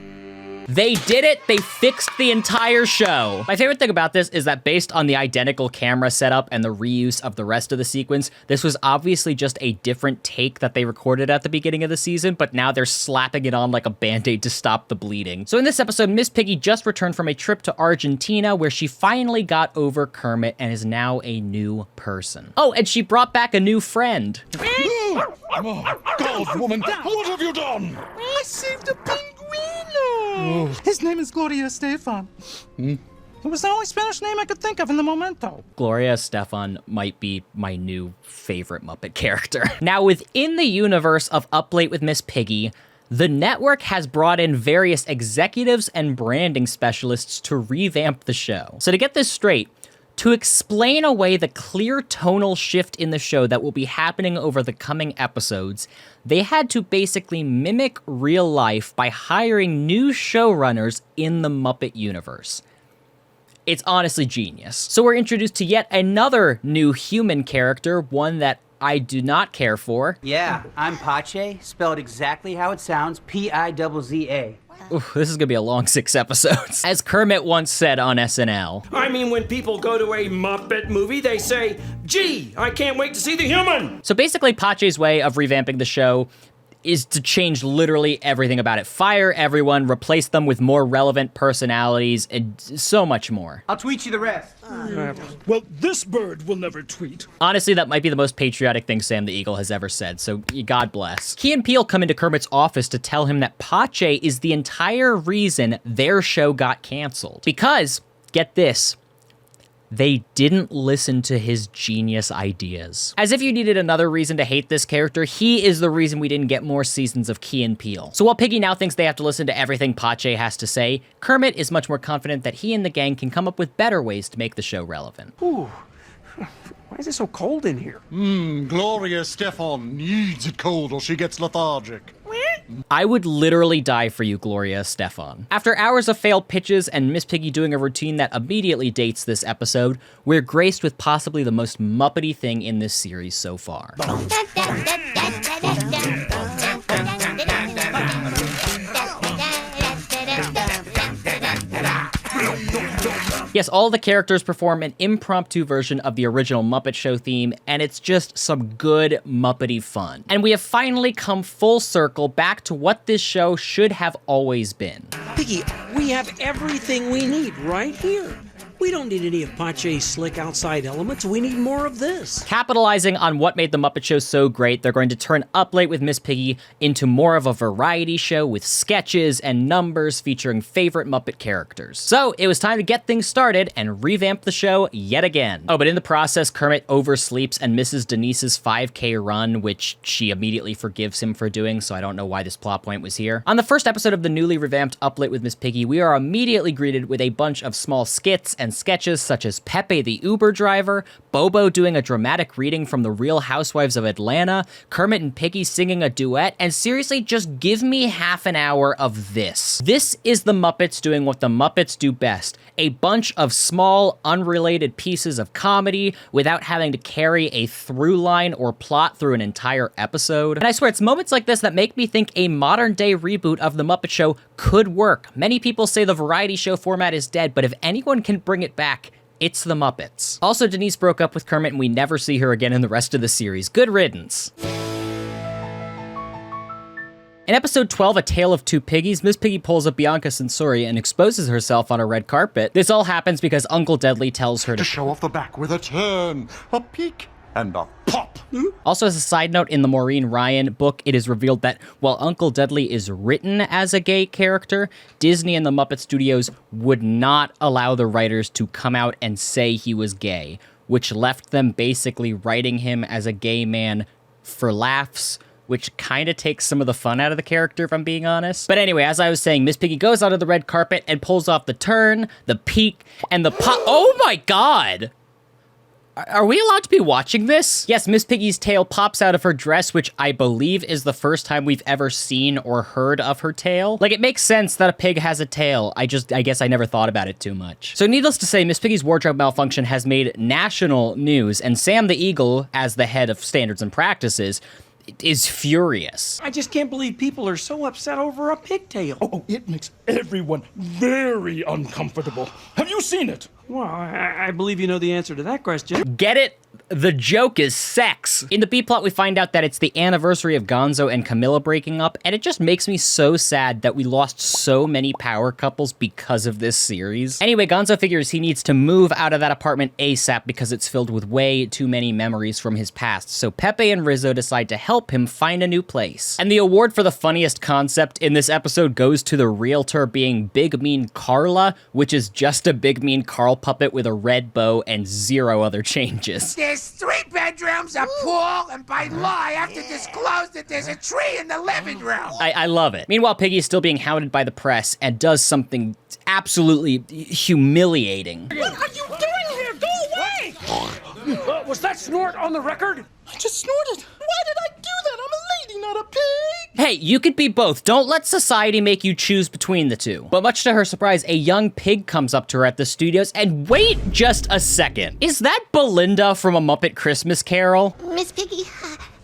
They did it! They fixed the entire show! My favorite thing about this is that based on the identical camera setup and the reuse of the rest of the sequence, this was obviously just a different take that they recorded at the beginning of the season, but now they're slapping it on like a band-aid to stop the bleeding. So in this episode, Miss Piggy just returned from a trip to Argentina where she finally got over Kermit and is now a new person. Oh, and she brought back a new friend. Oh, God, woman, what have you done? I saved a pinguino! His name is Gloria Estefan. It was the only Spanish name I could think of in the momento. Gloria Estefan might be my new favorite Muppet character. Now, within the universe of Up Late with Miss Piggy, the network has brought in various executives and branding specialists to revamp the show. So to get this straight, to explain away the clear tonal shift in the show that will be happening over the coming episodes, they had to basically mimic real life by hiring new showrunners in the Muppet universe. It's honestly genius. So we're introduced to yet another new human character, one that I do not care for. Yeah, I'm Pache, spelled exactly how it sounds, P-I-Z-Z-A. Oof, this is gonna be a long 6 episodes. As Kermit once said on SNL. I mean, when people go to a Muppet movie, they say, gee, I can't wait to see the human. So basically, Pache's way of revamping the show is to change literally everything about it. Fire everyone, replace them with more relevant personalities, and so much more. I'll tweet you the rest. Well, this bird will never tweet. Honestly, that might be the most patriotic thing Sam the Eagle has ever said, so God bless. Key and Peele come into Kermit's office to tell him that Pache is the entire reason their show got canceled. Because, get this, they didn't listen to his genius ideas. As if you needed another reason to hate this character, he is the reason we didn't get more seasons of Key and Peele. So while Piggy now thinks they have to listen to everything Pache has to say, Kermit is much more confident that he and the gang can come up with better ways to make the show relevant. Ooh, why is it so cold in here? Gloria Estefan needs it cold or she gets lethargic. I would literally die for you, Gloria Estefan. After hours of failed pitches and Miss Piggy doing a routine that immediately dates this episode, we're graced with possibly the most Muppety thing in this series so far. Yes, all the characters perform an impromptu version of the original Muppet Show theme, and it's just some good Muppety fun. And we have finally come full circle back to what this show should have always been. Piggy, we have everything we need right here. We don't need any of Pache's slick outside elements. We need more of this. Capitalizing on what made the Muppet Show so great, they're going to turn Up Late with Miss Piggy into more of a variety show with sketches and numbers featuring favorite Muppet characters. So it was time to get things started and revamp the show yet again. Oh, but in the process, Kermit oversleeps and misses Denise's 5K run, which she immediately forgives him for doing, so I don't know why this plot point was here. On the first episode of the newly revamped Up Late with Miss Piggy, we are immediately greeted with a bunch of small skits and sketches such as Pepe the Uber driver, Bobo doing a dramatic reading from The Real Housewives of Atlanta, Kermit and Piggy singing a duet, and seriously, just give me half an hour of this. This is the Muppets doing what the Muppets do best, a bunch of small, unrelated pieces of comedy without having to carry a through line or plot through an entire episode. And I swear, it's moments like this that make me think a modern-day reboot of The Muppet Show could work. Many people say the variety show format is dead, but if anyone can bring it back, it's the Muppets. Also, Denise broke up with Kermit and we never see her again in the rest of the series. Good riddance. In episode 12, A Tale of Two Piggies, Miss Piggy pulls up Bianca Censori and exposes herself on a red carpet. This all happens because Uncle Deadly tells her to show off the back with a turn, a peek, and a pop. Also, as a side note, in the Maureen Ryan book, it is revealed that while Uncle Deadly is written as a gay character, Disney and the Muppet Studios would not allow the writers to come out and say he was gay, which left them basically writing him as a gay man for laughs, which kind of takes some of the fun out of the character, if I'm being honest. But anyway, as I was saying, Miss Piggy goes onto the red carpet and pulls off the turn, the peek, and the pop. Oh my God! Are we allowed to be watching this? Yes, Miss Piggy's tail pops out of her dress, which I believe is the first time we've ever seen or heard of her tail. Like, it makes sense that a pig has a tail. I guess I never thought about it too much. So needless to say, Miss Piggy's wardrobe malfunction has made national news, and Sam the Eagle, as the head of standards and practices, is furious. I just can't believe people are so upset over a pigtail. Oh, it makes everyone very uncomfortable. Have you seen it? Well, I believe you know the answer to that question. Get it? The joke is sex. In the B-plot, we find out that it's the anniversary of Gonzo and Camilla breaking up, and it just makes me so sad that we lost so many power couples because of this series. Anyway, Gonzo figures he needs to move out of that apartment ASAP because it's filled with way too many memories from his past, so Pepe and Rizzo decide to help him find a new place. And the award for the funniest concept in this episode goes to the realtor being Big Mean Carla, which is just a Big Mean Carl puppet with a red bow and 0 other changes. There's 3 bedrooms, a pool, and by law I have to disclose that there's a tree in the living room. I love it. Meanwhile, Piggy is still being hounded by the press and does something absolutely humiliating. What are you doing here? Go away! Was that snort on the record? I just snorted. Why did I do that? I'm a lady, not a pig. Hey, you could be both. Don't let society make you choose between the two. But much to her surprise, a young pig comes up to her at the studios, and wait just a second. Is that Belinda from A Muppet Christmas Carol? Miss Piggy,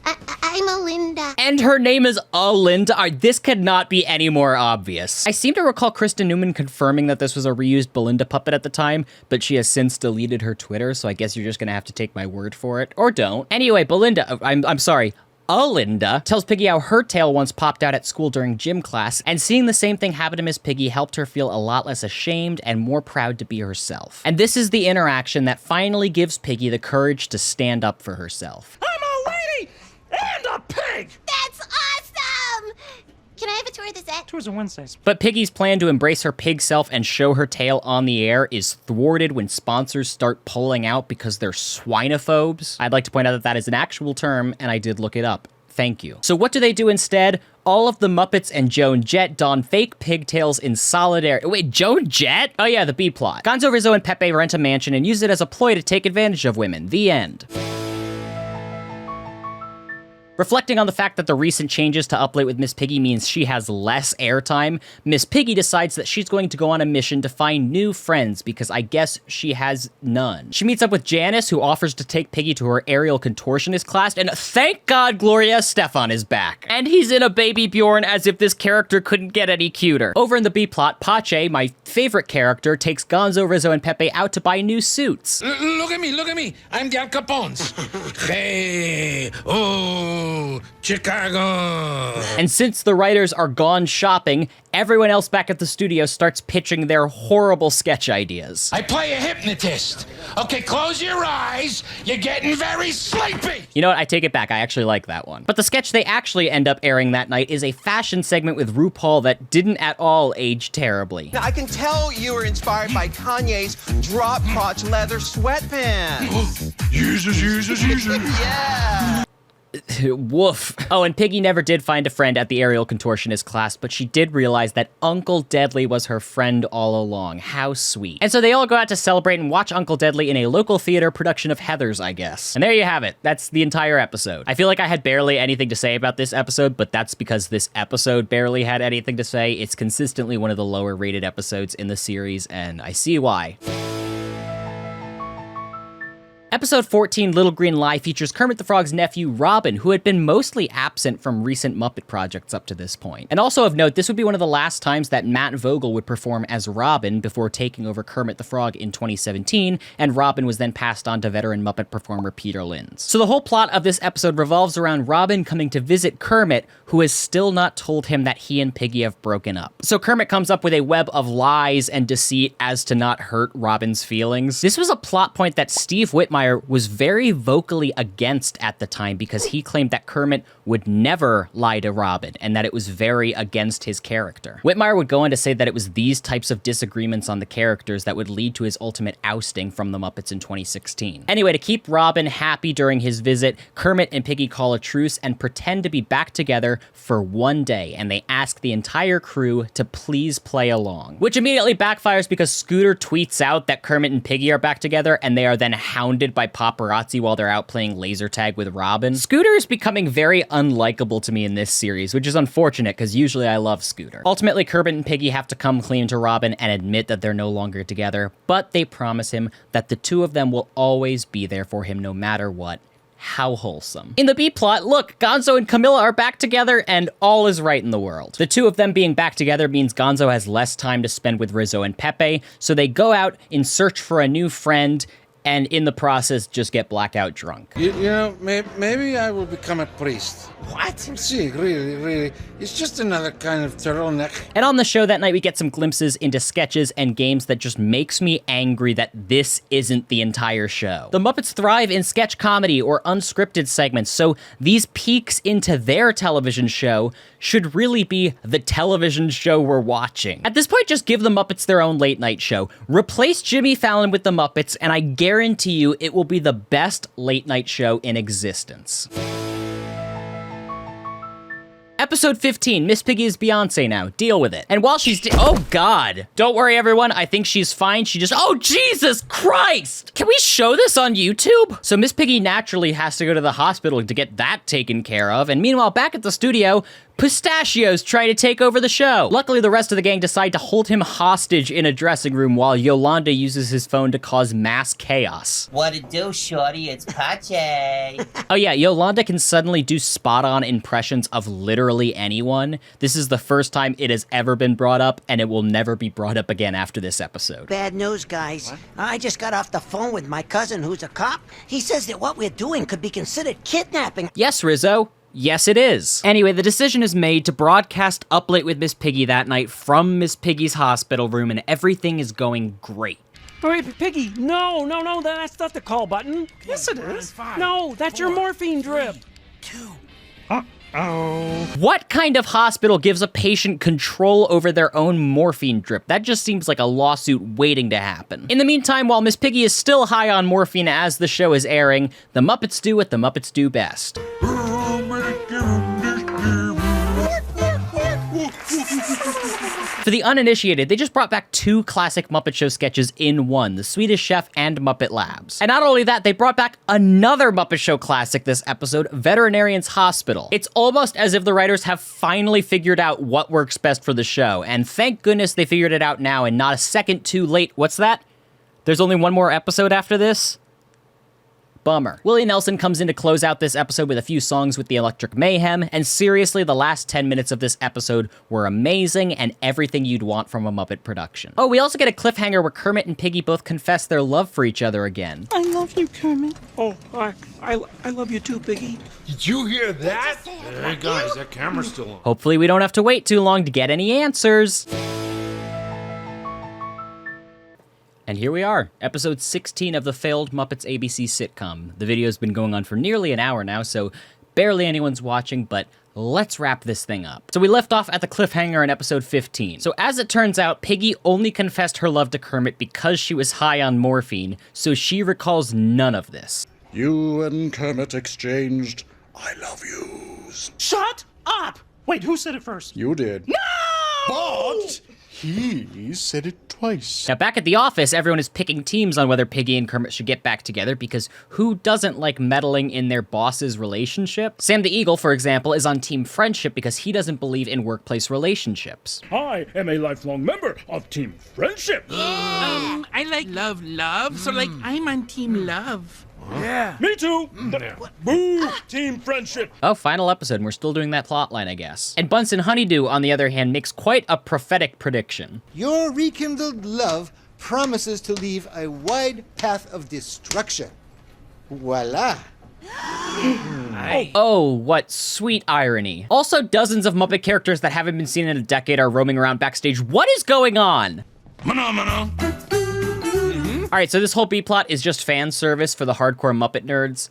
I'm Alinda. And her name is Alinda. This could not be any more obvious. I seem to recall Kristen Newman confirming that this was a reused Belinda puppet at the time, but she has since deleted her Twitter, so I guess you're just gonna have to take my word for it. Or don't. Anyway, Belinda, I'm sorry, Alinda tells Piggy how her tail once popped out at school during gym class, and seeing the same thing happen to Miss Piggy helped her feel a lot less ashamed and more proud to be herself. And this is the interaction that finally gives Piggy the courage to stand up for herself. I'm a lady and a pig. That's awesome! Can I have a tour of the set? Tours are Wednesdays. But Piggy's plan to embrace her pig self and show her tail on the air is thwarted when sponsors start pulling out because they're swinophobes. I'd like to point out that that is an actual term, and I did look it up. Thank you. So what do they do instead? All of the Muppets and Joan Jett don fake pigtails in solidarity. Wait, Joan Jett? Oh yeah, the B-plot. Gonzo, Rizzo, and Pepe rent a mansion and use it as a ploy to take advantage of women. The end. Reflecting on the fact that the recent changes to Up Late with Miss Piggy means she has less airtime, Miss Piggy decides that she's going to go on a mission to find new friends because I guess she has none. She meets up with Janice, who offers to take Piggy to her aerial contortionist class, and thank God Gloria Estefan is back. And he's in a Baby Bjorn as if this character couldn't get any cuter. Over in the B-plot, Pache, my favorite character, takes Gonzo, Rizzo, and Pepe out to buy new suits. Look at me. I'm the Al Capones. Hey, oh, Chicago. And since the writers are gone shopping, everyone else back at the studio starts pitching their horrible sketch ideas. I play a hypnotist. Okay, close your eyes. You're getting very sleepy. You know what? I take it back. I actually like that one. But the sketch they actually end up airing that night is a fashion segment with RuPaul that didn't at all age terribly. Now, I can tell you were inspired by Kanye's drop crotch leather sweatpants. Jesus. Yeah. Woof. Oh, and Piggy never did find a friend at the aerial contortionist class, but she did realize that Uncle Deadly was her friend all along. How sweet. And so they all go out to celebrate and watch Uncle Deadly in a local theater production of Heathers, I guess. And there you have it. That's the entire episode. I feel like I had barely anything to say about this episode, but that's because this episode barely had anything to say. It's consistently one of the lower rated episodes in the series, and I see why. Episode 14, Little Green Lie, features Kermit the Frog's nephew, Robin, who had been mostly absent from recent Muppet projects up to this point. And also of note, this would be one of the last times that Matt Vogel would perform as Robin before taking over Kermit the Frog in 2017, and Robin was then passed on to veteran Muppet performer Peter Linz. So the whole plot of this episode revolves around Robin coming to visit Kermit, who has still not told him that he and Piggy have broken up. So Kermit comes up with a web of lies and deceit as to not hurt Robin's feelings. This was a plot point that Steve Whitmire was very vocally against at the time because he claimed that Kermit would never lie to Robin and that it was very against his character. Whitmire would go on to say that it was these types of disagreements on the characters that would lead to his ultimate ousting from the Muppets in 2016. Anyway, to keep Robin happy during his visit, Kermit and Piggy call a truce and pretend to be back together for one day, and they ask the entire crew to please play along. Which immediately backfires because Scooter tweets out that Kermit and Piggy are back together, and they are then hounded surrounded by paparazzi while they're out playing laser tag with Robin. Scooter is becoming very unlikable to me in this series, which is unfortunate because usually I love Scooter. Ultimately, Kermit and Piggy have to come clean to Robin and admit that they're no longer together, but they promise him that the two of them will always be there for him no matter what. How wholesome. In the B-plot, look, Gonzo and Camilla are back together and all is right in the world. The two of them being back together means Gonzo has less time to spend with Rizzo and Pepe, so they go out in search for a new friend and in the process just get Blackout drunk. You know, maybe I will become a priest. What? See, really, it's just another kind of turtleneck. And on the show that night, we get some glimpses into sketches and games that just makes me angry that this isn't the entire show. The Muppets thrive in sketch comedy or unscripted segments, so these peeks into their television show should really be the television show we're watching. At this point, just give the Muppets their own late night show. Replace Jimmy Fallon with the Muppets, and I guarantee you it will be the best late night show in existence. Episode 15, Miss Piggy is Beyonce now. Deal with it. And while she's oh God. Don't worry everyone, I think she's fine. Oh Jesus Christ! Can we show this on YouTube? So Miss Piggy naturally has to go to the hospital to get that taken care of. And meanwhile, back at the studio, Pistachios try to take over the show. Luckily, the rest of the gang decide to hold him hostage in a dressing room while Yolanda uses his phone to cause mass chaos. What it do, shorty? It's Pache. Oh yeah, Yolanda can suddenly do spot-on impressions of literally anyone. This is the first time it has ever been brought up, and it will never be brought up again after this episode. Bad news, guys. What? I just got off the phone with my cousin who's a cop. He says that what we're doing could be considered kidnapping. Yes, Rizzo. Yes, it is. Anyway, the decision is made to broadcast Up Late with Miss Piggy that night from Miss Piggy's hospital room, and everything is going great. Wait, Piggy, no, that's not the call button. Yes, it is. No, that's your morphine drip. 2. Uh-oh. What kind of hospital gives a patient control over their own morphine drip? That just seems like a lawsuit waiting to happen. In the meantime, while Miss Piggy is still high on morphine as the show is airing, the Muppets do what the Muppets do best. For the uninitiated, they just brought back 2 classic Muppet Show sketches in one, The Swedish Chef and Muppet Labs. And not only that, they brought back another Muppet Show classic this episode, Veterinarian's Hospital. It's almost as if the writers have finally figured out what works best for the show, and thank goodness they figured it out now and not a second too late. What's that? There's only one more episode after this? Bummer. Willie Nelson comes in to close out this episode with a few songs with the Electric Mayhem, and seriously, the last 10 minutes of this episode were amazing and everything you'd want from a Muppet production. Oh, we also get a cliffhanger where Kermit and Piggy both confess their love for each other again. I love you, Kermit. Oh, I love you too, Piggy. Did you hear that? Hey guys, that camera's still on. Hopefully we don't have to wait too long to get any answers. And here we are, episode 16 of the failed Muppets ABC sitcom. The video's been going on for nearly an hour now, so barely anyone's watching, but let's wrap this thing up. So we left off at the cliffhanger in episode 15. So as it turns out, Piggy only confessed her love to Kermit because she was high on morphine, so she recalls none of this. You and Kermit exchanged I love yous. Shut up! Wait, who said it first? You did. No! But he said it twice. Now back at the office, everyone is picking teams on whether Piggy and Kermit should get back together because who doesn't like meddling in their boss's relationship? Sam the Eagle, for example, is on Team Friendship because he doesn't believe in workplace relationships. I am a lifelong member of Team Friendship. I like love, so like I'm on Team Love. Yeah. Me too. Boo! Team Friendship. Oh, final episode, and we're still doing that plotline, I guess. And Bunsen Honeydew, on the other hand, makes quite a prophetic prediction. Your rekindled love promises to leave a wide path of destruction. Voila. Oh, what sweet irony. Also, dozens of Muppet characters that haven't been seen in a decade are roaming around backstage. What is going on? Alright, so this whole B-plot is just fan service for the hardcore Muppet nerds,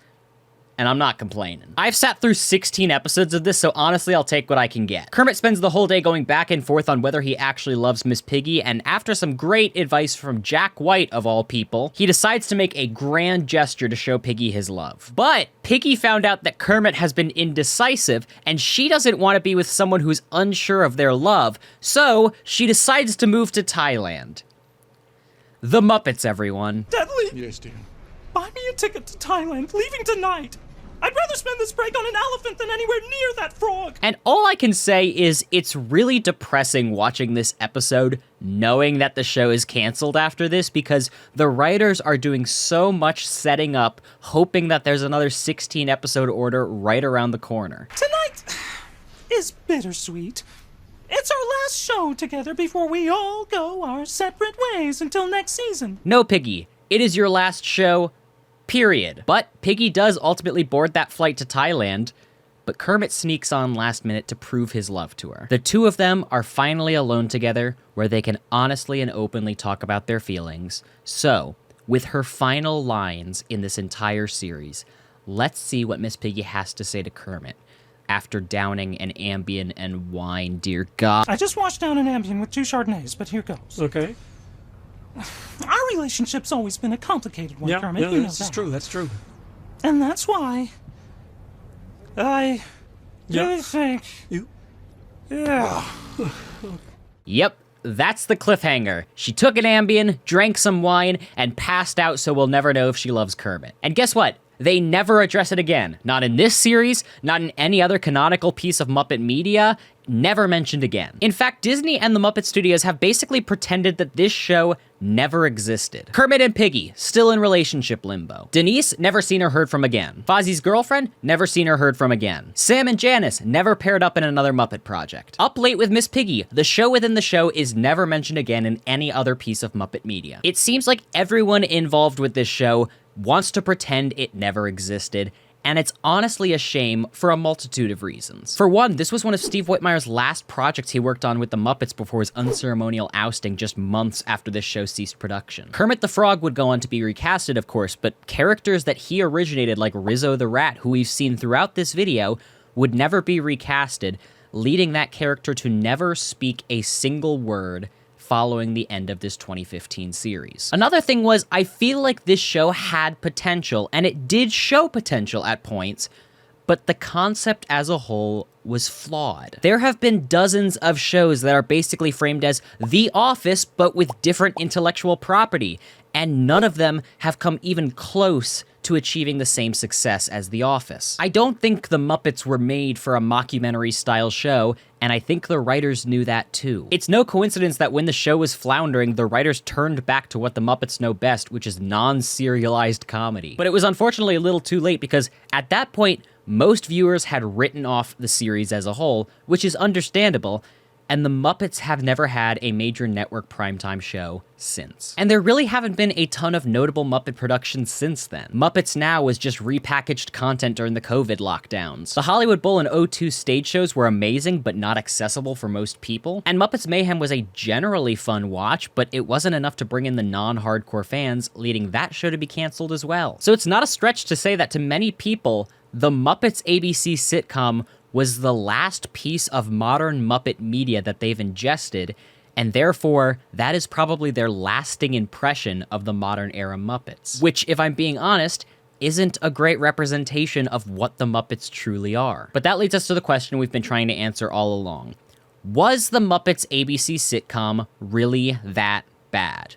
and I'm not complaining. I've sat through 16 episodes of this, so honestly, I'll take what I can get. Kermit spends the whole day going back and forth on whether he actually loves Miss Piggy, and after some great advice from Jack White, of all people, he decides to make a grand gesture to show Piggy his love. But Piggy found out that Kermit has been indecisive, and she doesn't want to be with someone who's unsure of their love, so she decides to move to Thailand. The Muppets, everyone. Deadly! Yes, dear. Buy me a ticket to Thailand, leaving tonight. I'd rather spend this break on an elephant than anywhere near that frog. And all I can say is it's really depressing watching this episode knowing that the show is canceled after this, because the writers are doing so much setting up, hoping that there's another 16 episode order right around the corner. Tonight is bittersweet. It's our last show together before we all go our separate ways until next season. No, Piggy, it is your last show, period. But Piggy does ultimately board that flight to Thailand, but Kermit sneaks on last minute to prove his love to her. The two of them are finally alone together, where they can honestly and openly talk about their feelings. So, with her final lines in this entire series, let's see what Miss Piggy has to say to Kermit after downing an Ambien and wine, dear God. I just washed down an Ambien with 2 Chardonnays, but here goes. Okay. Our relationship's always been a complicated one, Kermit. Yeah, You know that's that. true, that's true. And that's why I really think... Yeah. Yep, that's the cliffhanger. She took an Ambien, drank some wine, and passed out, so we'll never know if she loves Kermit. And guess what? They never address it again. Not in this series, not in any other canonical piece of Muppet media, never mentioned again. In fact, Disney and the Muppet Studios have basically pretended that this show never existed. Kermit and Piggy, still in relationship limbo. Denise, never seen or heard from again. Fozzie's girlfriend, never seen or heard from again. Sam and Janice, never paired up in another Muppet project. Up Late with Miss Piggy, the show within the show, is never mentioned again in any other piece of Muppet media. It seems like everyone involved with this show wants to pretend it never existed, and it's honestly a shame for a multitude of reasons. For one, this was one of Steve Whitmire's last projects he worked on with the Muppets before his unceremonial ousting just months after this show ceased production. Kermit the Frog would go on to be recasted, of course, but characters that he originated, like Rizzo the Rat, who we've seen throughout this video, would never be recasted, leading that character to never speak a single word following the end of this 2015 series. Another thing was, I feel like this show had potential, and it did show potential at points, but the concept as a whole was flawed. There have been dozens of shows that are basically framed as The Office, but with different intellectual property, and none of them have come even close to achieving the same success as The Office. I don't think the Muppets were made for a mockumentary-style show, and I think the writers knew that too. It's no coincidence that when the show was floundering, the writers turned back to what the Muppets know best, which is non-serialized comedy. But it was unfortunately a little too late, because at that point, most viewers had written off the series as a whole, which is understandable, and the Muppets have never had a major network primetime show since. And there really haven't been a ton of notable Muppet productions since then. Muppets Now was just repackaged content during the COVID lockdowns. The Hollywood Bowl and O2 stage shows were amazing, but not accessible for most people. And Muppets Mayhem was a generally fun watch, but it wasn't enough to bring in the non-hardcore fans, leading that show to be canceled as well. So it's not a stretch to say that to many people, the Muppets ABC sitcom was the last piece of modern Muppet media that they've ingested, and therefore, that is probably their lasting impression of the modern era Muppets. Which, if I'm being honest, isn't a great representation of what the Muppets truly are. But that leads us to the question we've been trying to answer all along. Was the Muppets ABC sitcom really that bad?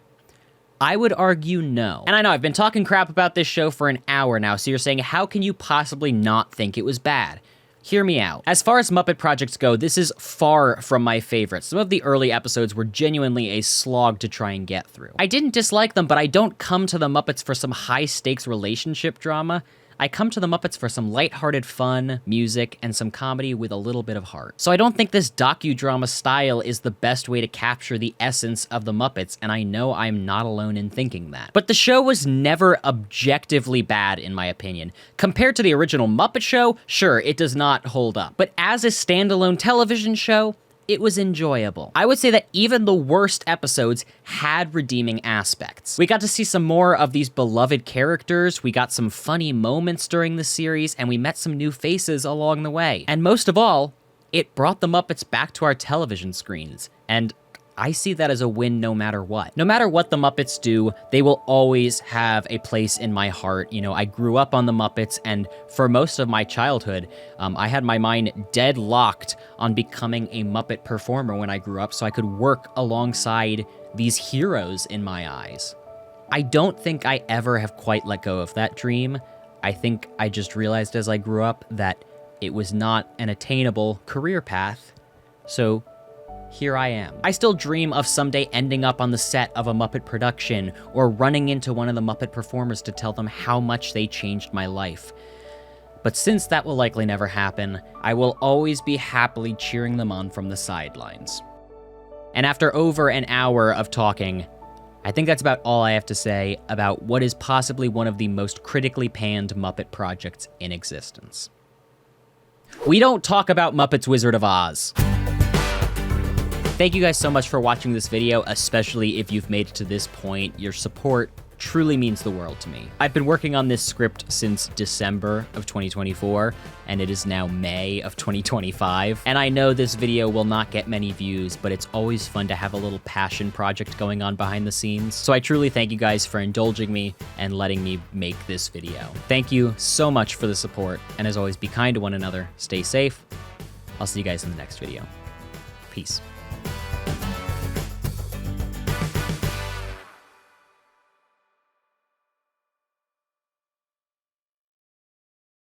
I would argue no. And I know I've been talking crap about this show for an hour now, so you're saying, how can you possibly not think it was bad? Hear me out. As far as Muppet projects go, this is far from my favorites. Some of the early episodes were genuinely a slog to try and get through. I didn't dislike them, but I don't come to the Muppets for some high-stakes relationship drama. I come to the Muppets for some lighthearted fun, music, and some comedy with a little bit of heart. So I don't think this docudrama style is the best way to capture the essence of the Muppets, and I know I'm not alone in thinking that. But the show was never objectively bad, in my opinion. Compared to the original Muppet Show, sure, it does not hold up. But as a standalone television show, it was enjoyable. I would say that even the worst episodes had redeeming aspects. We got to see some more of these beloved characters, we got some funny moments during the series, and we met some new faces along the way. And most of all, it brought the Muppets back to our television screens, and I see that as a win no matter what. No matter what the Muppets do, they will always have a place in my heart. You know, I grew up on the Muppets, and for most of my childhood, I had my mind dead locked on becoming a Muppet performer when I grew up, so I could work alongside these heroes in my eyes. I don't think I ever have quite let go of that dream. I think I just realized as I grew up that it was not an attainable career path, so here I am. I still dream of someday ending up on the set of a Muppet production or running into one of the Muppet performers to tell them how much they changed my life. But since that will likely never happen, I will always be happily cheering them on from the sidelines. And after over an hour of talking, I think that's about all I have to say about what is possibly one of the most critically panned Muppet projects in existence. We don't talk about Muppets Wizard of Oz. Thank you guys so much for watching this video, especially if you've made it to this point. Your support truly means the world to me. I've been working on this script since December of 2024, and it is now May of 2025. And I know this video will not get many views, but it's always fun to have a little passion project going on behind the scenes. So I truly thank you guys for indulging me and letting me make this video. Thank you so much for the support, and as always, be kind to one another, stay safe. I'll see you guys in the next video. Peace.